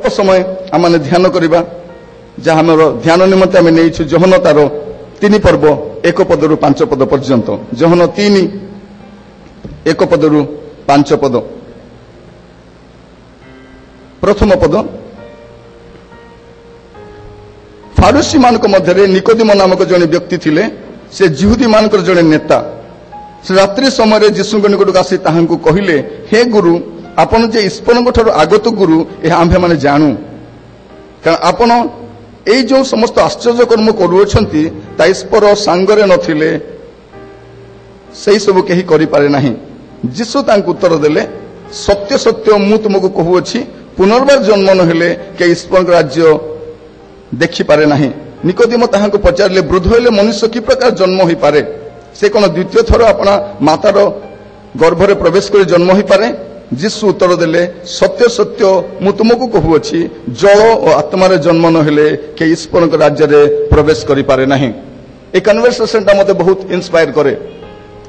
अल्प समय आम ध्यान करवा जहाँ आम ध्यान निमंते आम नहीं जोहन तार 3 पर्व 1 पदरू 5 पद पर्यंत जोहन 3 1 पदरू 5 पद। प्रथम पद फारुसी मानक मध्य निकोदिम नामक जड़े व्यक्ति थिले से जिहुदी मानकर जड़े नेता से रात्रि समय जीशु निकट आसी ताहांकु कहिले हे गुरु आपण जे ईश्वर ठार आगत गुरु यह आम्भे माने जानू कारण आपण ए जो समस्त आश्चर्य कर्म करुछंती ता ईश्वर सांगरे नथिले सही सब केही करि पारे नाही। जीशु तांकु उत्तर देले सत्य सत्य मु तुमको कहूअछि पुनर्बार जन्म न हेले के ईश्वर राज्य देखि पारे नाही। निकोदिम ताहांकु पचारले वृद्ध होइले मनुष्य कि प्रकार जन्म होई पारे से कोन द्वितीय थर अपना मातार गर्भरे प्रवेश कर जन्म होई पारे। जीशु उत्तर देले सत्य सत्य मु तुमको कहूअछि जल और आत्मार जन्म न हेले के ईश्वर राज्य रे प्रवेश करि पारे नाही। ए कन्वर्सेशन ता मते बहुत इंस्पायर करे।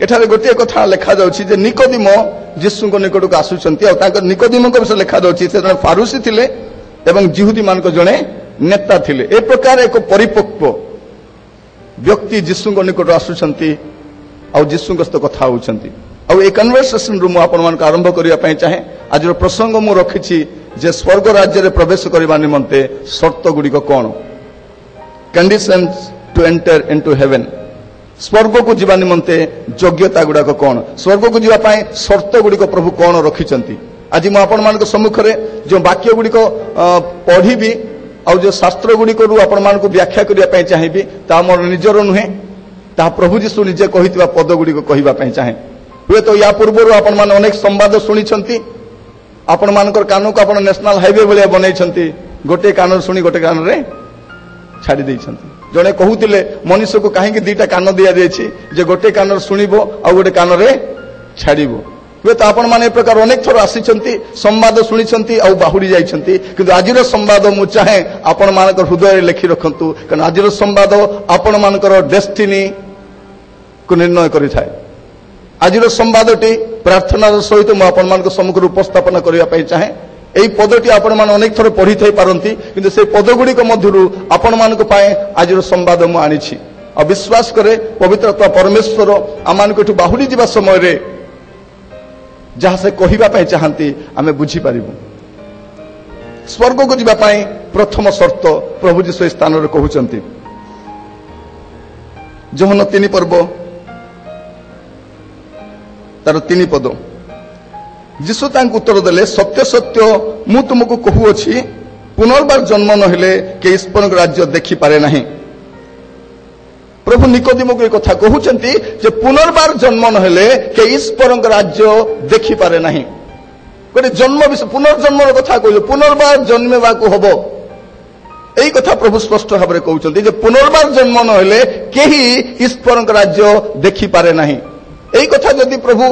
एठारे गोटे कथा लिखा जाउछि जे निकोदिम जीशु निकट को आसुचंती और तांकर निकोदिम को विषय लिखा जाउछि से जने फारूसी थिले एवं जिहुदी मानक जणे नेता थिले। ए प्रकार एक परिपक्व व्यक्ति जीशु निकट आसुचंती और जीशु सहित कथा होउचंती और ए कन्वर्सेशन रु आपण मान आरंभ करिया पई चाहे। आज प्रसंग मु रखिछि जे स्वर्ग राज्य रे प्रवेश करबा निमंते शर्त गुडी को कोन conditions to enter into heaven स्वर्ग को जीवा निमंते योग्यता गुडा को कोन स्वर्ग को जीवा पई शर्त गुडी को प्रभु कोन रखिचंती। आज मु आपण मान सम्मुख रे जो वाक्य गुडी को पढिबी और जो शास्त्र गुडी को आपण मान को व्याख्या करिया पई चाहिबी ता मोर निजर नुहे ता प्रभु जीशु निजे कहितबा पद गुडी को कहिबा पई चाहे। हुए तो या पूर्व आपण मान अनेक संवाद शुणी आपण मानकर कान को आपण नेशनल हाईवे भाया बनई गोटे कान शुणी गोटे कान रे छाड़ी देइछंती। जड़े कहूतिले मनुष्य को कहीं 2टा कान दिया जायछि जे गोटे कान शुणिबो आ गोटे कान रे छाड़िबो। हुए तो आपण मान ए प्रकार अनेक थर आसीछंती संवाद शुणिछंती आ बाहुरी जाइछंती किंतु आजिर संवाद मु चाहे आपण मानकर हृदय लिखि रखंतु कारण आजिर संवाद आपण मानकर डेस्टिनी को निर्णय करि थाए। आज संवादटी प्रार्थनार सहित मुझे सम्मुख उपस्थापन करने चाहे। यही पदटी आपण मान अनेक थर पढ़ी थी पारती किंतु से पदगुड़िक मध्य आपण मान आज संवाद मुझे आनी और विश्वास करे पवित्र आत्मा परमेश्वर आम बाहुरी जा समय जहाँ से कहवाई चाहती आम बुझीपर। स्वर्ग को जावाई प्रथम शर्त प्रभु जीशु स्थान में कहते जोहन 3 पर्व तार 3 पद जीशु तांको उत्तर देले सत्य सत्य मु तुमको कहूअछि पुनर्बार जन्म न हेले के ईश्वर राज्य देखि पारे नाही। प्रभु निकोदिम को कथा कहउचंती जे पुनर्बार जन्म न हेले के ईश्वर राज्य देखि पारे नाही। गोटे जन्म विषय पुनर्जन्म कथा कहले पुनर्बार जन्मेवा को हबो एई कथा प्रभु स्पष्ट भाव में कहउचंती जे पुनर्बार जन्म न हेले केही ईश्वर राज्य देखि पारे नाही। यही कथा जदि प्रभु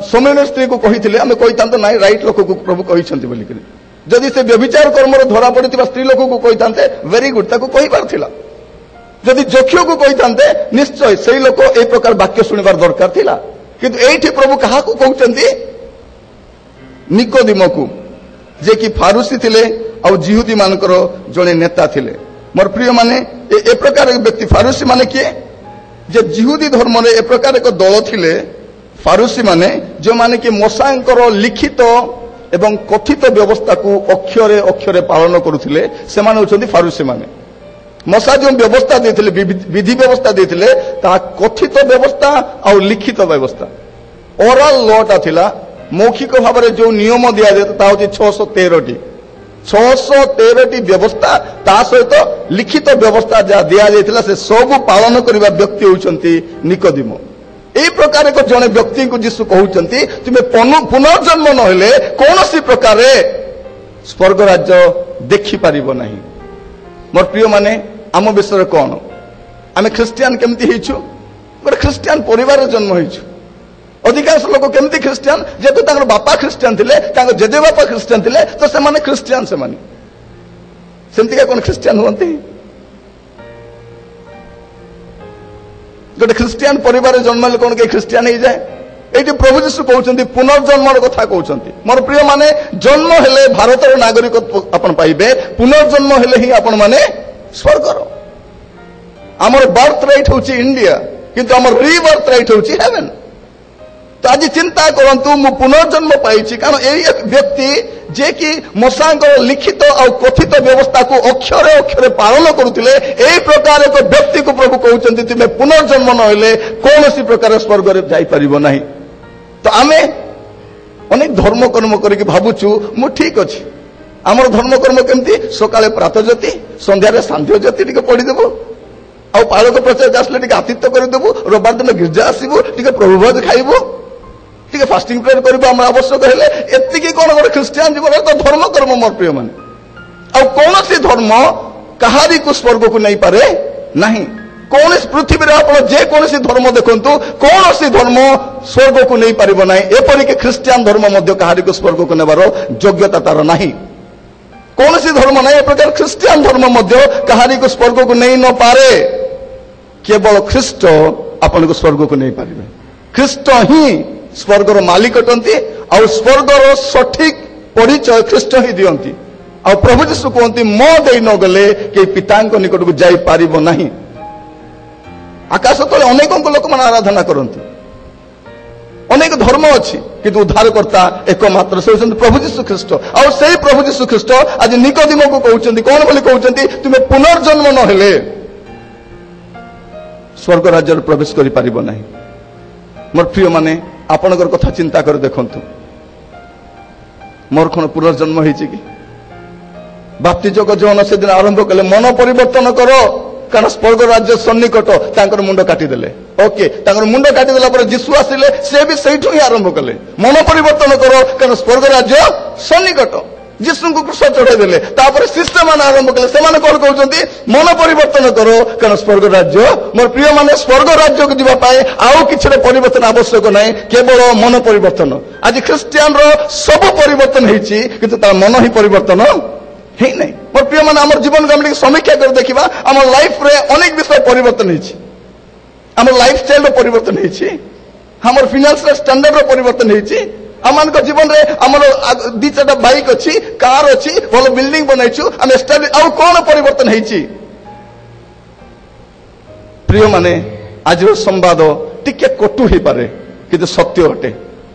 सोमेन स्त्री को कही आम कही ना राइट लोक को प्रभु कही जदि से व्यभिचार कर्म धरा पड़ी स्त्री लोक को कही वेरी गुड ताको कही पार थिला। जदि जोक्ष को कही निश्चय से लोक ए प्रकार वाक्य शुणिबार दरकार थिला किंतु एठी प्रभु कहा को कहउचंती निकोदिम को जे कि फारूसी थिले और जिहुदी मानकर जड़े नेता थिले। मोर प्रिय माने ए प्रकार व्यक्ति फारूसी माने किए जे जिहुदी धर्म रे ए प्रकार एक दल थिले फारूसी माने जो माने कि मोसांकर लिखित एवं कथित व्यवस्था को अक्षरे अक्षरे पालन करुथिले से माने होचंदी फारूसी माने। मोसा जो व्यवस्था देथिले विधि व्यवस्था देथिले ता कथित व्यवस्था और लिखित व्यवस्था ओरल लॉटा थिला मौखिक भाव में जो नियम दिया जाता ता होची 613 व्यवस्था ता सहित लिखित व्यवस्था जहाँ दिया जाता से सब पालन करने व्यक्ति होचंती निकोदिम। यही प्रकार एक जड़े व्यक्ति को जीशु कहउचंती तुम्हें पुनर्जन्म न हेले कौन सी प्रकार स्वर्ग राज्य देखि पारिबो नहीं। मोर प्रिय माने आम विषय कौन आम ख्रिस्टियान केमती हेचु गोटे ख्रिस्टियान परिवार जन्म हेचु। अधिकांश लोक केमती ख्रिस्टियान जेतु तांकर बापा ख्रिस्टियान थिले तांकर जेजे बापा ख्रिस्टियान थिले तो से माने ख्रिस्टियान से माने सेमती का कोन ख्रिस्टियान होंती। गोटे ख्रिस्टियान परिवार जन्म ले कोन के ख्रिस्टियान हो जाए ଏଇଠି ପ୍ରଭୁ ଯୀଶୁ କହୁଛନ୍ତି ପୁନର୍ଜନ୍ମର କଥା କହୁଛନ୍ତି। ମୋର ପ୍ରିୟ ମାନେ ଜନ୍ମ ହେଲେ ଭାରତର ନାଗରିକତ୍ୱ ଆପଣ ପାଇବେ, ପୁନର୍ଜନ୍ମ ହେଲେ ହିଁ ଆପଣ ମାନେ ସ୍ୱର୍ଗର। ଆମର ବାର୍ଥ ରାଇଟ୍ ହେଉଛି ଇଣ୍ଡିଆ, କିନ୍ତୁ ଆମର ରିବର୍ଥ ରାଇଟ୍ ହେଉଛି ହେଭେନ୍। ତ ଆଜି ଚିନ୍ତା କରନ୍ତୁ ମୁଁ ପୁନର୍ଜନ୍ମ ପାଇଛି, କାରଣ ଏଇ ବ୍ୟକ୍ତି ଯେ କି ମଶାଙ୍କର ଲିଖିତ ଆଉ କଥିତ ବ୍ୟବସ୍ଥାକୁ ଅକ୍ଷରେ ଅକ୍ଷରେ ପାଳନ କରୁଥିଲେ, ଏହି ପ୍ରକାର ଏକ ବ୍ୟକ୍ତିକୁ ପ୍ରଭୁ କହୁଛନ୍ତି ତୁମେ ପୁନର୍ଜନ୍ମ ନହେଲେ କୌଣସି ପ୍ରକାର ସ୍ୱର୍ଗରେ ଯାଇପାରିବ ନାହିଁ। ତ ଆମେ ଅନେକ ଧର୍ମକର୍ମ କରିକି ଭାବୁଛୁ ମୁଁ ଠିକ ଅଛି। ଆମର ଧର୍ମକର୍ମ କେମିତି? ସକାଳେ ପ୍ରାତଃଜ୍ୟୋତି, ସନ୍ଧ୍ୟାରେ ସାନ୍ଧ୍ୟ ଜ୍ୟୋତି ଟିକେ ପଢିଦେବୁ, ଆଉ ପାଳକ ପ୍ରଚାରକ ଆସିଲେ ଟିକେ ଆତିଥ୍ୟ କରିଦେବୁ, ରବିବାର ଦିନ ଗିର୍ଜା ଆସିବୁ, ଟିକେ ପ୍ରଭୁଭୋଜ ଖାଇବୁ, ଟିକେ ଫାଷ୍ଟିଂ ପ୍ରେୟର କରିବୁ ଆମର ଆବଶ୍ୟକ ହେଲେ। ଏତିକି କଣ ଗୋଟେ ଖ୍ରୀଷ୍ଟିଆନ ଜୀବନ ତ ଧର୍ମକର୍ମ ମୋର ପ୍ରିୟମାନେ। ଆଉ କୌଣସି ଧର୍ମ କାହାରିକୁ ସ୍ୱର୍ଗକୁ ନେଇପାରେ ନାହିଁ। କୌଣସି ପୃଥିବୀରେ ଆପଣ ଯେକୌଣସି ଧର୍ମ ଦେଖନ୍ତୁ, କୌଣସି ଧର୍ମ ସ୍ୱର୍ଗକୁ ନେଇପାରିବ ନାହିଁ। ଏପରିକି ଖ୍ରୀଷ୍ଟିଆନ ଧର୍ମ ମଧ୍ୟ କାହାରିକୁ ସ୍ୱର୍ଗକୁ ନେବାର ଯୋଗ୍ୟତା ତାର ନାହିଁ। କୌଣସି ଧର୍ମ ନାହିଁ, ଏ ପ୍ରକାର ଖ୍ରୀଷ୍ଟିଆନ ଧର୍ମ ମଧ୍ୟ କାହାରିକୁ ସ୍ୱର୍ଗକୁ ନେଇ ନପାରେ। କେବଳ ଖ୍ରୀଷ୍ଟ ଆପଣଙ୍କୁ ସ୍ୱର୍ଗକୁ ନେଇପାରିବେ। ଖ୍ରୀଷ୍ଟ ହିଁ ସ୍ୱର୍ଗର ମାଲିକ ଅଟନ୍ତି, ଆଉ ସ୍ୱର୍ଗର ସଠିକ ପରିଚୟ ଖ୍ରୀଷ୍ଟ ହିଁ ଦିଅନ୍ତି। ଆଉ ପ୍ରଭୁ ଯୀଶୁ କୁହନ୍ତି ମୋ ଦେଇ ନ ଗଲେ କେହି ପିତାଙ୍କ ନିକଟକୁ ଯାଇପାରିବ ନାହିଁ। ଆକାଶ ତଳେ ଅନେକଙ୍କ ଲୋକମାନେ ଆରାଧନା କରନ୍ତି, ଅନେକ ଧର୍ମ ଅଛି, କିନ୍ତୁ ଉଦ୍ଧାରକର୍ତ୍ତା ଏକମାତ୍ର ସେ ହେଉଛନ୍ତି ପ୍ରଭୁ ଯୀଶୁ ଖ୍ରୀଷ୍ଟ। ଆଉ ସେଇ ପ୍ରଭୁ ଯୀଶୁ ଖ୍ରୀଷ୍ଟ ଆଜି ନିକୋଦିମକୁ କହୁଛନ୍ତି କଣ ବୋଲି କହୁଛନ୍ତି? ତୁମେ ପୁନର୍ଜନ୍ମ ନହେଲେ ସ୍ୱର୍ଗ ରାଜ୍ୟରେ ପ୍ରବେଶ କରିପାରିବ ନାହିଁ। ମୋର ପ୍ରିୟ ମାନେ ଆପଣଙ୍କର କଥା ଚିନ୍ତା କରି ଦେଖନ୍ତୁ, ମୋର କଣ ପୁନର୍ଜନ୍ମ ହେଇଛି କି? ବାପ୍ତିଜକ ଯୋହନ ସେଦିନ ଆରମ୍ଭ କଲେ ମନ ପରିବର୍ତ୍ତନ କର, କାରଣ ସ୍ୱର୍ଗ ରାଜ୍ୟ ସନ୍ନିକଟ। ତାଙ୍କର ମୁଣ୍ଡ କାଟିଦେଲେ। ଓକେ, ତାଙ୍କର ମୁଣ୍ଡ କାଟିଦେଲା ପରେ ଯୀଶୁ ଆସିଲେ, ସେ ବି ସେଇଠୁ ହିଁ ଆରମ୍ଭ କଲେ ମନ ପରିବର୍ତ୍ତନ କର, କାରଣ ସ୍ୱର୍ଗ ରାଜ୍ୟ ସନ୍ନିକଟ। ଯୀଶୁଙ୍କୁ କ୍ରୁଶ ଚଢେଇ ଦେଲେ, ତାପରେ ଶିଷ୍ୟମାନେ ଆରମ୍ଭ କଲେ। ସେମାନେ କଣ କହୁଛନ୍ତି? ମନ ପରିବର୍ତ୍ତନ କର, କାରଣ ସ୍ୱର୍ଗ ରାଜ୍ୟ। ମୋର ପ୍ରିୟ ମାନେ ସ୍ୱର୍ଗ ରାଜ୍ୟକୁ ଯିବା ପାଇଁ ଆଉ କିଛିର ପରିବର୍ତ୍ତନ ଆବଶ୍ୟକ ନାହିଁ, କେବଳ ମନ ପରିବର୍ତ୍ତନ। ଆଜି ଖ୍ରୀଷ୍ଟିଆନର ସବୁ ପରିବର୍ତ୍ତନ ହେଇଛି, କିନ୍ତୁ ତାର ମନ ହିଁ ପରିବର୍ତ୍ତନ ହେଇନାହିଁ। ମୋର ପ୍ରିୟ ମାନେ ଆମର ଜୀବନକୁ ଆମେ ଟିକେ ସମୀକ୍ଷା କରି ଦେଖିବା, ଆମ ଲାଇଫରେ ଅନେକ ବିଷୟ ପରିବର୍ତ୍ତନ ହେଇଛି। ଆମର ଲାଇଫଷ୍ଟାଇଲର ପରିବର୍ତ୍ତନ ହେଇଛି, ଆମର ଫିନାନ୍ସିଆଲ ଷ୍ଟାଣ୍ଡାର୍ଡର ପରିବର୍ତ୍ତନ ହେଇଛି। ଆମମାନଙ୍କ ଜୀବନରେ ଆମର 2-4ଟା ବାଇକ୍ ଅଛି, କାର୍ ଅଛି, ଭଲ ବିଲ୍ଡିଂ ବନାଇଛୁ ଆମେ। ଆଉ କଣ ପରିବର୍ତ୍ତନ ହେଇଛି? ପ୍ରିୟମାନେ ଆଜିର ସମ୍ବାଦ ଟିକେ କଟୁ ହେଇପାରେ, କିନ୍ତୁ ସତ୍ୟ ଅଟେ।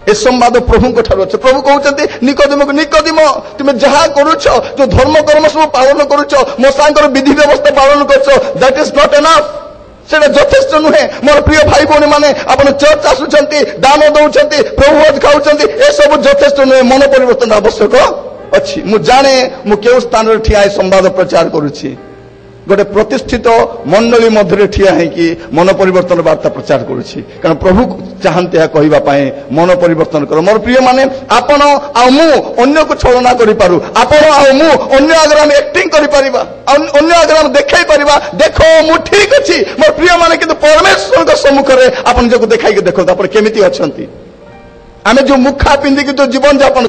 ଏ ସମ୍ବାଦ ପ୍ରଭୁଙ୍କ ଠାରୁ ଅଛି। ପ୍ରଭୁ କହୁଛନ୍ତି ନିକୋଦିମକୁ, ନିକୋଦିମ ତୁମେ ଯାହା କରୁଛ, ଯୋଉ ଧର୍ମକର୍ମ ସବୁ ପାଳନ କରୁଛ, ମଶାଙ୍କର ବିଧି ବ୍ୟବସ୍ଥା ପାଳନ କରୁଛ, ଦ୍ୟାଟ୍ ଇଜ ନଟ୍ ଏନଫ୍। ସେଇଟା ଯଥେଷ୍ଟ ନୁହେଁ। ମୋର ପ୍ରିୟ ଭାଇ ଭଉଣୀ ମାନେ, ଆପଣ ଚର୍ଚ୍ଚ ଆସୁଛନ୍ତି, ଦାନ ଦଉଛନ୍ତି, ପ୍ରଭୁଭୋଜ ଖାଉଛନ୍ତି, ଏସବୁ ଯଥେଷ୍ଟ ନୁହେଁ। ମନ ପରିବର୍ତ୍ତନ ଆବଶ୍ୟକ ଅଛି। ମୁଁ ଜାଣେ ମୁଁ କେଉଁ ସ୍ଥାନରେ ଠିଆ ହେଇ ସମ୍ବାଦ ପ୍ରଚାର କରୁଛି। ଗୋଟେ ପ୍ରତିଷ୍ଠିତ ମଣ୍ଡଳୀ ମଧ୍ୟରେ ଠିଆ ହେଇକି ମନ ପରିବର୍ତ୍ତନ ବାର୍ତ୍ତା ପ୍ରଚାର କରୁଛି, କାରଣ ପ୍ରଭୁ ଚାହାନ୍ତି ଏହା କହିବା ପାଇଁ ମନ ପରିବର୍ତ୍ତନ କର। ମୋର ପ୍ରିୟ ମାନେ ଆପଣ ଆଉ ମୁଁ ଅନ୍ୟକୁ ଛଳନା କରିପାରୁ, ଆପଣ ଆଉ ମୁଁ ଅନ୍ୟ ଆଗରେ ଆମେ ଆକ୍ଟିଂ କରିପାରିବା, ଅନ୍ୟ ଆଗରେ ଆମେ ଦେଖାଇ ପାରିବା, ଦେଖ ମୁଁ ଠିକ ଅଛି। ମୋର ପ୍ରିୟ ମାନେ କିନ୍ତୁ ପରମେଶ୍ୱରଙ୍କ ସମ୍ମୁଖରେ ଆପଣ ନିଜକୁ ଦେଖାଇକି ଦେଖନ୍ତୁ ଆପଣ କେମିତି ଅଛନ୍ତି। ଆମେ ଯୋଉ ମୁଖା ପିନ୍ଧିକି ଯୋଉ ଜୀବନ ଯାପନ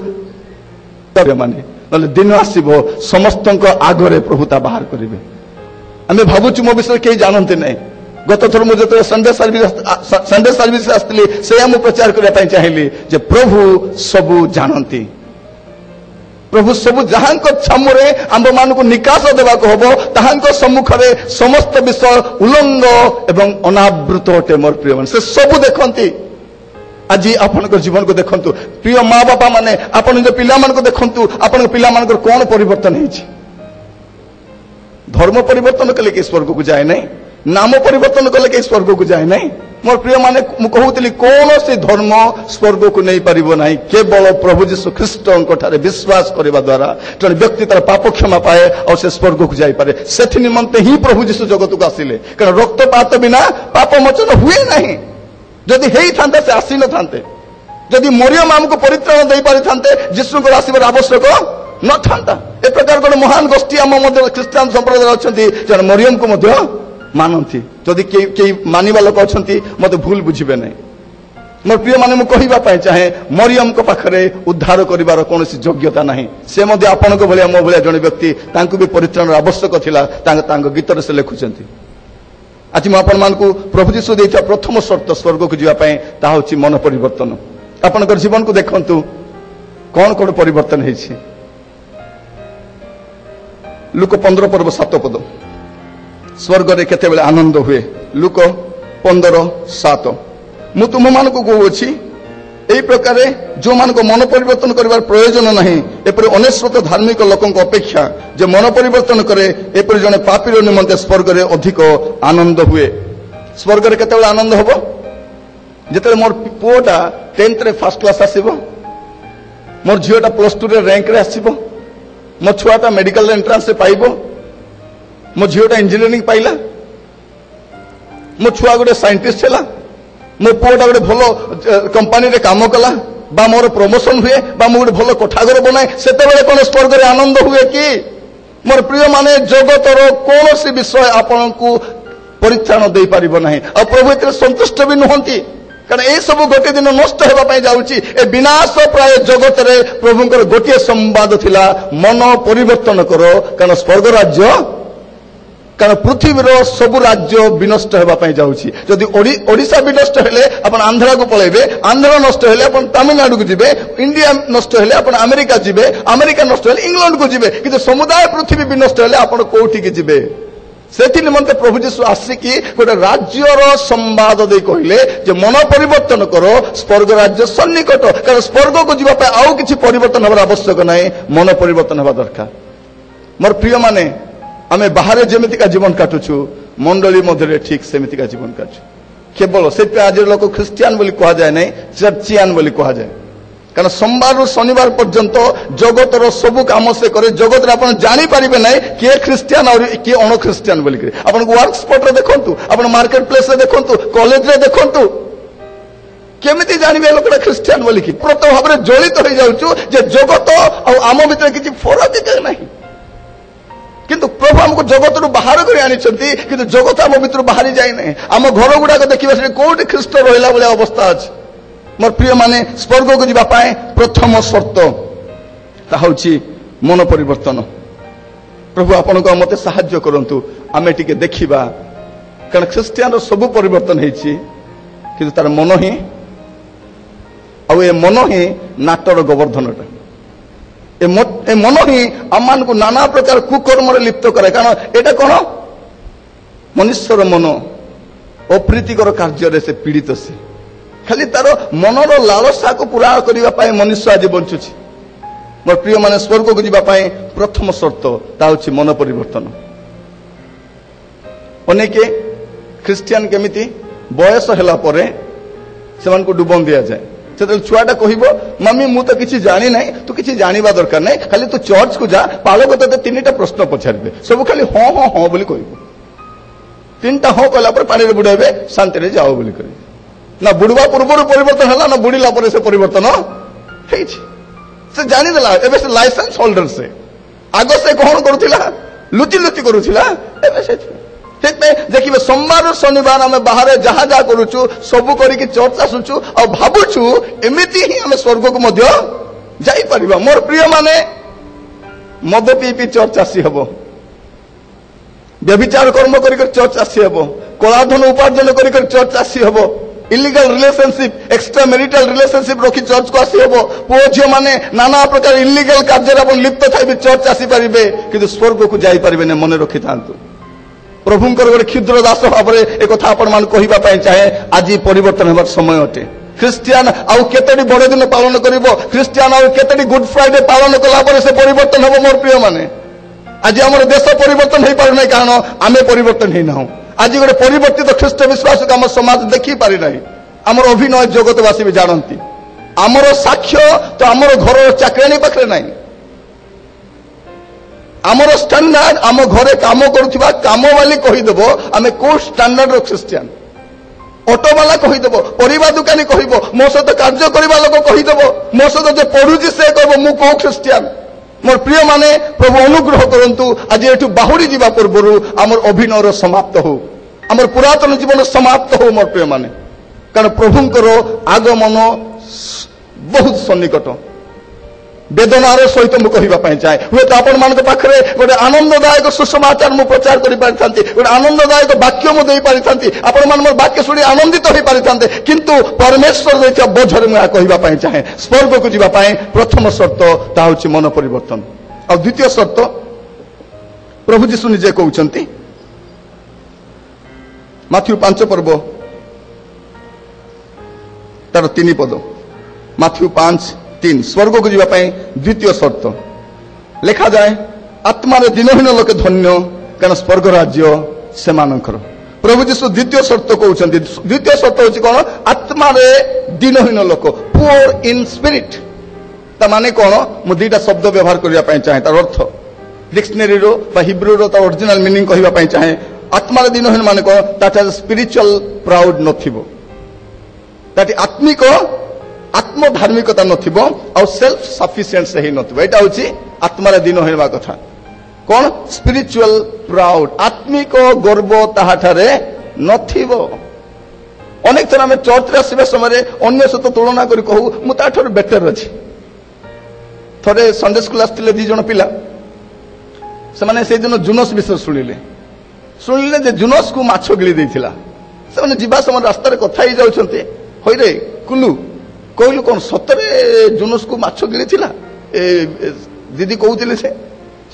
ମାନେ, ନହେଲେ ଦିନ ଆସିବ ସମସ୍ତଙ୍କ ଆଗରେ ପ୍ରଭୁ ତା ବାହାର କରିବେ। ଆମେ ଭାବୁଛୁ ମୋ ବିଷୟରେ କେହି ଜାଣନ୍ତି ନାହିଁ। ଗତ ଥର ମୁଁ ଯେତେବେଳେ ସଣ୍ଡେ ସର୍ଭିସ ଆସିଥିଲି, ସେଇଆ ମୁଁ ପ୍ରଚାର କରିବା ପାଇଁ ଚାହିଁଲି ଯେ ପ୍ରଭୁ ସବୁ ଜାଣନ୍ତି। ପ୍ରଭୁ ସବୁ ଯାହାଙ୍କ ଛାମୁରେ ଆମ୍ଭମାନଙ୍କୁ ନିକାଶ ଦେବାକୁ ହବ, ତାହାଙ୍କ ସମ୍ମୁଖରେ ସମସ୍ତ ବିଷୟ ଉଲଙ୍ଗ ଏବଂ ଅନାବୃତ ଅଟେ। ମୋର ପ୍ରିୟମାନେ ସେ ସବୁ ଦେଖନ୍ତି। ଆଜି ଆପଣଙ୍କ ଜୀବନକୁ ଦେଖନ୍ତୁ, ପ୍ରିୟ ମା ବାପା ମାନେ, ଆପଣ ନିଜ ପିଲାମାନଙ୍କୁ ଦେଖନ୍ତୁ, ଆପଣଙ୍କ ପିଲାମାନଙ୍କର କଣ ପରିବର୍ତ୍ତନ ହେଇଛି। ଧର୍ମ ପରିବର୍ତ୍ତନ କଲେ କେହି ସ୍ୱର୍ଗକୁ ଯାଏ ନାହିଁ, ନାମ ପରିବର୍ତ୍ତନ କଲେ କେହି ସ୍ୱର୍ଗକୁ ଯାଏ ନାହିଁ। ମୋର ପ୍ରିୟ ମାନେ ମୁଁ କହୁଥିଲି କୌଣସି ଧର୍ମ ସ୍ୱର୍ଗକୁ ନେଇପାରିବ ନାହିଁ, କେବଳ ପ୍ରଭୁ ଯୀଶୁ ଖ୍ରୀଷ୍ଟଙ୍କ ଠାରେ ବିଶ୍ୱାସ କରିବା ଦ୍ୱାରା ଜଣେ ବ୍ୟକ୍ତି ତାର ପାପ କ୍ଷମା ପାଏ ଆଉ ସେ ସ୍ୱର୍ଗକୁ ଯାଇପାରେ। ସେଥି ନିମନ୍ତେ ହିଁ ପ୍ରଭୁ ଯୀଶୁ ଜଗତକୁ ଆସିଲେ, କାରଣ ରକ୍ତପାତ ବିନା ପାପ ମୋଚନ ହୁଏ ନାହିଁ। ଯଦି ହେଇଥାନ୍ତେ ସେ ଆସିନଥାନ୍ତେ। ଯଦି ମରିୟମ ଆମକୁ ପରିତ୍ରାଣ ଦେଇପାରିଥାନ୍ତେ, ଯୀଶୁଙ୍କର ଆସିବାର ଆବଶ୍ୟକ ନଥାନ୍ତା। ଏ ପ୍ରକାର ଗୋଟେ ମହାନ ଗୋଷ୍ଠୀ ଆମ ମଧ୍ୟ ଖ୍ରୀଷ୍ଟିଆନ ସମ୍ପ୍ରଦାୟ ଅଛନ୍ତି, ସେମାନେ ମରିୟମକୁ ମଧ୍ୟ ମାନନ୍ତି। ଯଦି କେହି ମାନିବା ଲୋକ ଅଛନ୍ତି ମତେ ଭୁଲ ବୁଝିବେ ନାହିଁ। ମୋର ପ୍ରିୟ ମାନେ ମୁଁ କହିବା ପାଇଁ ଚାହେଁ, ମରିୟମଙ୍କ ପାଖରେ ଉଦ୍ଧାର କରିବାର କୌଣସି ଯୋଗ୍ୟତା ନାହିଁ। ସେ ମଧ୍ୟ ଆପଣଙ୍କ ଭଳିଆ ମୋ ଭଳିଆ ଜଣେ ବ୍ୟକ୍ତି, ତାଙ୍କୁ ବି ପରିତ୍ରାଣର ଆବଶ୍ୟକ ଥିଲା। ତାଙ୍କ ଗୀତରେ ସେ ଲେଖୁଛନ୍ତି आज मु आपण मानकु प्रभु जीशु देइता प्रथम शर्त स्वर्ग को जीवा पय ता होची मन परिवर्तन। आपनकर जीवन को देखंतु कौन कौन परिवर्तन हेछि। लुक 15 पर्व 7 पद स्वर्ग रे केते बेले आनंद हुए। लुक 15:7 मु तुम मान को कहूँ यही प्रकार जो मान को मन परिवर्तन कर प्रयोजन नहीं एपरि अनेश्वत धार्मिक लोकों अपेक्षा जे मन परिवर्तन करे एपरि जने पापीर निमंते स्वर्ग रे अधिक आनंद हुए। स्वर्ग रे केते बेले आनंद हबो जेते मोर पुओटा 10th रे फर्स्ट क्लास आसीबो, मोर झियोटा +2 रे रैंक रे आसीबो, मो छुआटा मेडिकल एंट्रांस से पाइबो, मो झियोटा इंजीनियरिंग पाइला, मो छुआ गोटे साइंटिस्ट हैला, मो पुओटा गोटे भलो कंपनी रे काम कला बा मोर प्रमोशन हुए बा मो गोटे भलो कोठाघर बनाए सेते बेले कोन स्वर्ग रे आनंद हुए कि? मोर प्रिय माने जगतर कोनोसी विषय आपन को परित्राण दे पारिबो नाही आ प्रभु एते संतुष्ट भी नहंती कारण ए सब गोटे दिन नष्ट हेबा पय जाउची। ए विनाश प्राय जगत रे प्रभुंकर गोटे संवाद थिला मन परिवर्तन करो कारण स्वर्ग राज्य कारण पृथ्वीर सब राज्य विनष्ट हेबा पय जाउची। जदि ओडिशा विनष्ट हेले अपन आंध्रा को पळेबे, आंध्र नष्ट हेले अपन तमिलनाडु को जिबे, इंडिया नष्ट हेले अपन अमेरिका जिबे, अमेरिका नष्ट हेले इंग्लैंड को जिबे, किंतु समुदाय पृथ्वी विनष्ट हेले अपन कोठी के जिबे। सेथि निमंते प्रभु जीशु आसिकी गोटे राज्यर संवाद दे कहले जे मन परिवर्तन करो स्वर्ग राज्य सन्निकट कारण स्वर्ग को जीवा पे आउ किछि परिवर्तन हबार आवश्यक नाही, मन परिवर्तन हबा दरकार। मोर प्रिय माने आमे बाहर जेमितिका जीवन काटुछु मंडली मध्य ठीक सेमितिका जीवन काटु केवल से आज लोक ख्रिस्टियान बोली कहा जाए नहीं चर्चियान बोली कहा जाए कारण सोमवार रु शनिवार पर्यंत जगतर सब काम से करे जगत रे आपण जानि परिबे नहीं किए ख्रिस्टियान और किए अण ख्रिस्टियान बोली करे। आपण वर्क स्पॉट रे देखंतु, आपण मार्केट प्लेस रे देखंतु, कॉलेज रे देखंतु केमिति जानिबे लोकटा ख्रिस्टियान बोली कि प्रत भाबरे जड़ित हो जाउछु जे जगत और आम भितर किछि फरक नहीं किंतु प्रभु हमको जगत रु बाहर कर आनी किंतु जगत आम भितर बाहरी जाए नहीं। आम घर गुड़ाक देखा कौट ख्रीष्ट रहा भाया अवस्था अच्छे। मोर प्रिय माने स्वर्ग को जीवा पाए प्रथम शर्त ताहूची मन परिवर्तन। प्रभु आपण को मते साहाय्य करंतु आमे टिके देखिबा कारण ख्रिस्टियान रो सब परिवर्तन हेछि किंतु तार मन ही आ ए मन ही नाटर गोवर्धनटा ए मन ही आम को नाना प्रकार कुकर्म लिप्त करे कारण एटा कौन मनुष्यर मन अप्रीतिकर कार्य से पीड़ित से खाली तार मनर लालसा को पूरा करने मनुष्य आज बंचुची। मोर प्रिय माने स्वर्ग को जीवा पाए प्रथम शर्त ता होछि मन परिवर्तन। अनेके ख्रिस्टियान केमिति बयस होला परे सेमान को डुबन दिया जाए से छुआटा कहबो मम्मी मु तो किसी जानी नहीं तू किसी जानिबा दरकार नहीं खाली तू चर्च को जा पालक ते 3टा प्रश्न पछारबे सब खाली हाँ हाँ हाँ बोली कहबो 3टा हाँ कहला पर पानी रे बुड़ाइबे शांति रे जाओ बोली कहि ना बुड़वा पूर्व परिवर्तन हला ना बुड़ीला पर से परिवर्तन हेछि से जानि देला एबे से लाइसेंस होल्डर से आगो से कोन करूथिला लुचि लुचि करूथिला एबे से देखिए सोमवार शनिवार आम बाहर जहाँ जहाँ करुचु सब करके चर्च आसुचु और भावुचु एमती ही आम स्वर्ग को मध्य जाई परिबा। मोर प्रिय माने मद पी पी चर्च आसी हबो, व्यभिचार कर्म कर चर्च आसी हबो, कलाधन उपार्जन कर चर्च आसी हबो, illegal relationship extra marital relationship रखी चर्च को आसी हबो, पुओ झियो माने नाना प्रकार इलीगल कार्य अपन लिप्त थाइबे चर्च आसी परिबे किंतु स्वर्ग को जाई परिबे ने मन रखि थांतु। प्रभुंकर गोटे क्षुद्र दास भाव में एक कथा आपण मान कहबा चाहे आज परिवर्तन होबार समय अटे। ख्रिस्टियान आउ केतडी बड़ दिन पालन करिवो, ख्रिस्टियान आउ केतडी गुड फ्राइडे पालन कला पर से परिवर्तन होबो। मोर प्रिय माने आज हमर देश परिवर्तन हो पार नहीं कारण आमे परिवर्तन ही ना। आज गोटे परिवर्तित ख्रिस्ट विश्वास को आम समाज देखी पारि नहीं। आमर अभिनय जगतवासी भी जानती आमर साक्ष्य तो आमर घर चाकराणी पाखे नहीं। आमर स्टैंडर्ड आम घरे काम करुवा काम वाली कहीदेव आम कौ स्टैंडर्ड ख्रिस्टियान, ऑटो वाला कहीदेव, परिवा दुकानी कहब, मो सहित कार्य करवा लोक कहीदेव, मो सहित जो पढ़ुची से कह मु कौ ख्रिस्टियान। मोर प्रिय माने प्रभु अनुग्रह करंतु आज एठु बाहुरी जीवा पूर्व आमर अभिनयर समाप्त हो, आमर पुरातन जीवन समाप्त हो। मोर प्रिय माने कारण प्रभुंकर आगमन बहुत सन्निकट। ବେଦନାର ସହିତ ମୁଁ କହିବା ପାଇଁ ଚାହେଁ। ହୁଏତ ଆପଣମାନଙ୍କ ପାଖରେ ଗୋଟେ ଆନନ୍ଦଦାୟକ ସୁସମାଚାର ମୁଁ ପ୍ରଚାର କରିପାରିଥାନ୍ତି, ଗୋଟେ ଆନନ୍ଦଦାୟକ ବାକ୍ୟ ମୁଁ ଦେଇପାରିଥାନ୍ତି, ଆପଣମାନେ ମୋର ବାକ୍ୟ ଶୁଣି ଆନନ୍ଦିତ ହୋଇପାରିଥାନ୍ତେ, କିନ୍ତୁ ପରମେଶ୍ୱର ଦେଇଥିବା ବୋଝରେ ମୁଁ ଏହା କହିବା ପାଇଁ ଚାହେଁ। ସ୍ୱର୍ଗକୁ ଯିବା ପାଇଁ ପ୍ରଥମ ସର୍ତ୍ତ ତାହା ହେଉଛି ମନ ପରିବର୍ତ୍ତନ। ଆଉ ଦ୍ୱିତୀୟ ସର୍ତ୍ତ ପ୍ରଭୁ ଯୀଶୁ ନିଜେ କହୁଛନ୍ତି ମାଥ୍ୟୁ 5 ପର୍ବ ତାର 3 ପଦ। ମାଥ୍ୟୁ 5:3 ସ୍ୱର୍ଗକୁ ଯିବା ପାଇଁ ଦ୍ୱିତୀୟ ସର୍ତ୍ତ ଲେଖାଯାଏ, ଆତ୍ମାରେ ଦିନହୀନ ଲୋକେ ଧନ୍ୟ, କାରଣ ସ୍ୱର୍ଗ ରାଜ୍ୟ ସେମାନଙ୍କର। ପ୍ରଭୁ ଯୀଶୁ ଦ୍ୱିତୀୟ ସର୍ତ୍ତ କହୁଛନ୍ତି। ଦ୍ୱିତୀୟ ସର୍ତ୍ତ ହେଉଛି କଣ? ଆତ୍ମାରେ ଦିନହୀନ ଲୋକ, ପୁଅର ଇନ୍ ସ୍ପିରିଟ। ତା ମାନେ କଣ? ମୁଁ ଦୁଇଟା ଶବ୍ଦ ବ୍ୟବହାର କରିବା ପାଇଁ ଚାହେଁ, ତାର ଅର୍ଥ ଡିକ୍ସନାରୀର ବା ହିବ୍ରୁର ତା ଅରିଜିନାଲ ମିନିଂ କହିବା ପାଇଁ ଚାହେଁ। ଆତ୍ମାରେ ଦିନହୀନ ମାନେ କଣ? ତାଠାର ସ୍ପିରିଚୁଆଲ ପ୍ରାଉଡ ନଥିବ, ତାଠି ଆତ୍ମିକ ଆତ୍ମଧାର୍ମିକତା ନଥିବ, ଆଉ ସେଲ୍ଫ ସଫିସିଏନ୍ସ ହେଇନଥିବ। ଏଇଟା ହଉଛି ଆତ୍ମାରେ ଦିନ ହେବା କଥା। କଣ? ସ୍ପିରିଚୁଆଲ ପ୍ରାଉଡ, ଆତ୍ମିକ ଗର୍ବ ତାହାଠାରେ ନଥିବ। ଅନେକ ଥର ଆମେ ଚର୍ଚ୍ଚରେ ଆସିବା ସମୟରେ ଅନ୍ୟ ସହିତ ତୁଳନା କରି କହୁ ମୁଁ ତାଠାରୁ ବେଟର ଅଛି। ଥରେ ସଣ୍ଡେ ସ୍କୁଲ ଆସିଥିଲେ 2 ଜଣ ପିଲା, ସେମାନେ ସେଇଦିନ ଜୁନସ୍ ବିଷୟରେ ଶୁଣିଲେ ଯେ ଜୁନସ୍କୁ ମାଛ ଗିଳି ଦେଇଥିଲା। ସେମାନେ ଯିବା ସମୟରେ ରାସ୍ତାରେ କଥା ହେଇଯାଉଛନ୍ତି, ହଇରେ କୁଲୁ କହିଲୁ କଣ ସତରେ ଜୁନସ୍କୁ ମାଛ ଗିଳିଥିଲା? ଦିଦି କହୁଥିଲେ ସେ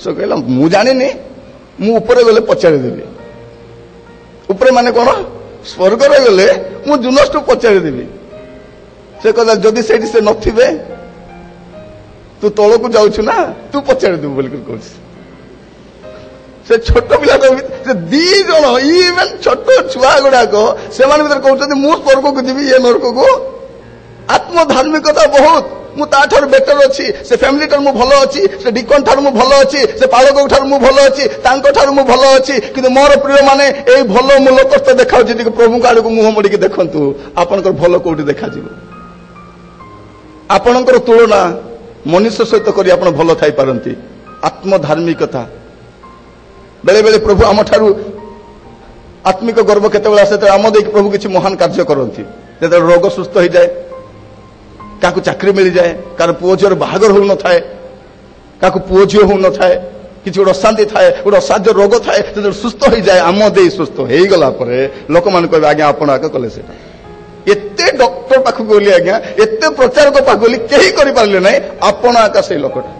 କହିଲା ମୁଁ ଜାଣିନି, ମୁଁ ଉପରେ ଗଲେ ପଚାରିଦେବି। ଉପରେ ମାନେ କଣ? ସ୍ୱର୍ଗରେ ଗଲେ ମୁଁ ଜୁନସ୍କୁ ପଚାରିଦେବି। ସେ କହିଲା ଯଦି ସେଇଠି ସେ ନଥିବେ, ତୁ ତଳକୁ ଯାଉଛୁ ନା, ତୁ ପଚାରିଦେବୁ ବୋଲି କହୁଛି। ସେ ଛୋଟ ପିଲା ସେ 2 ଜଣ ଇଭେନ୍ ଛୋଟ ଛୁଆ ଗୁଡାକ ସେମାନେ ଭିତରେ କହୁଛନ୍ତି ମୁଁ ସ୍ୱର୍ଗକୁ ଯିବି, ଇଏ ନରକକୁ। ଆତ୍ମଧାର୍ମିକତା ବହୁତ, ମୁଁ ତାଠାରୁ ବେଟର ଅଛି, ସେ ଫ୍ୟାମିଲି ଠାରୁ ମୁଁ ଭଲ ଅଛି, ସେ ଡିକନ ଠାରୁ ମୁଁ ଭଲ ଅଛି, ସେ ପାଳକ ଠାରୁ ମୁଁ ଭଲ ଅଛି, ତାଙ୍କ ଠାରୁ ମୁଁ ଭଲ ଅଛି। କିନ୍ତୁ ମୋର ପ୍ରିୟ ମାନେ ଏଇ ଭଲ ମୁଁ ଲୋକସ୍ଥ ଦେଖାଉଛି, ଟିକେ ପ୍ରଭୁଙ୍କ ଆଡକୁ ମୁହଁ ମୋଡ଼ିକି ଦେଖନ୍ତୁ, ଆପଣଙ୍କର ଭଲ କୋଉଠି ଦେଖାଯିବ? ଆପଣଙ୍କର ତୁଳନା ମନୁଷ୍ୟ ସହିତ କରି ଆପଣ ଭଲ ଥାଇପାରନ୍ତି। ଆତ୍ମଧାର୍ମିକତା ବେଳେ ବେଳେ ପ୍ରଭୁ ଆମ ଠାରୁ ଆତ୍ମିକ ଗର୍ବ କେତେବେଳେ ଆସେ, ଆମ ଦେଇକି ପ୍ରଭୁ କିଛି ମହାନ କାର୍ଯ୍ୟ କରନ୍ତି। ଯେତେବେଳେ ରୋଗ ସୁସ୍ଥ ହେଇଯାଏ, କାହାକୁ ଚାକିରି ମିଳିଯାଏ, କାହାର ପୁଅ ଝିଅର ବାହାଘର ହଉନଥାଏ, କାହାକୁ ପୁଅ ଝିଅ ହଉନଥାଏ, କିଛି ଗୋଟେ ଅଶାନ୍ତି ଥାଏ, ଗୋଟେ ଅସାଧ୍ୟ ରୋଗ ଥାଏ, ଯେତେବେଳେ ସୁସ୍ଥ ହେଇଯାଏ, ଆମ ଦେଇ ସୁସ୍ଥ ହେଇଗଲା ପରେ ଲୋକମାନେ କହିବେ ଆଜ୍ଞା ଆପଣ ଆଗ କଲେ ସେଟା। ଏତେ ଡକ୍ଟର ପାଖକୁ ଗଲି ଆଜ୍ଞା, ଏତେ ପ୍ରଚାରକ ପାଖକୁ ଗଲି, କେହି କରିପାରିଲେ ନାହିଁ, ଆପଣ ଆକା ସେଇ ଲୋକଟା।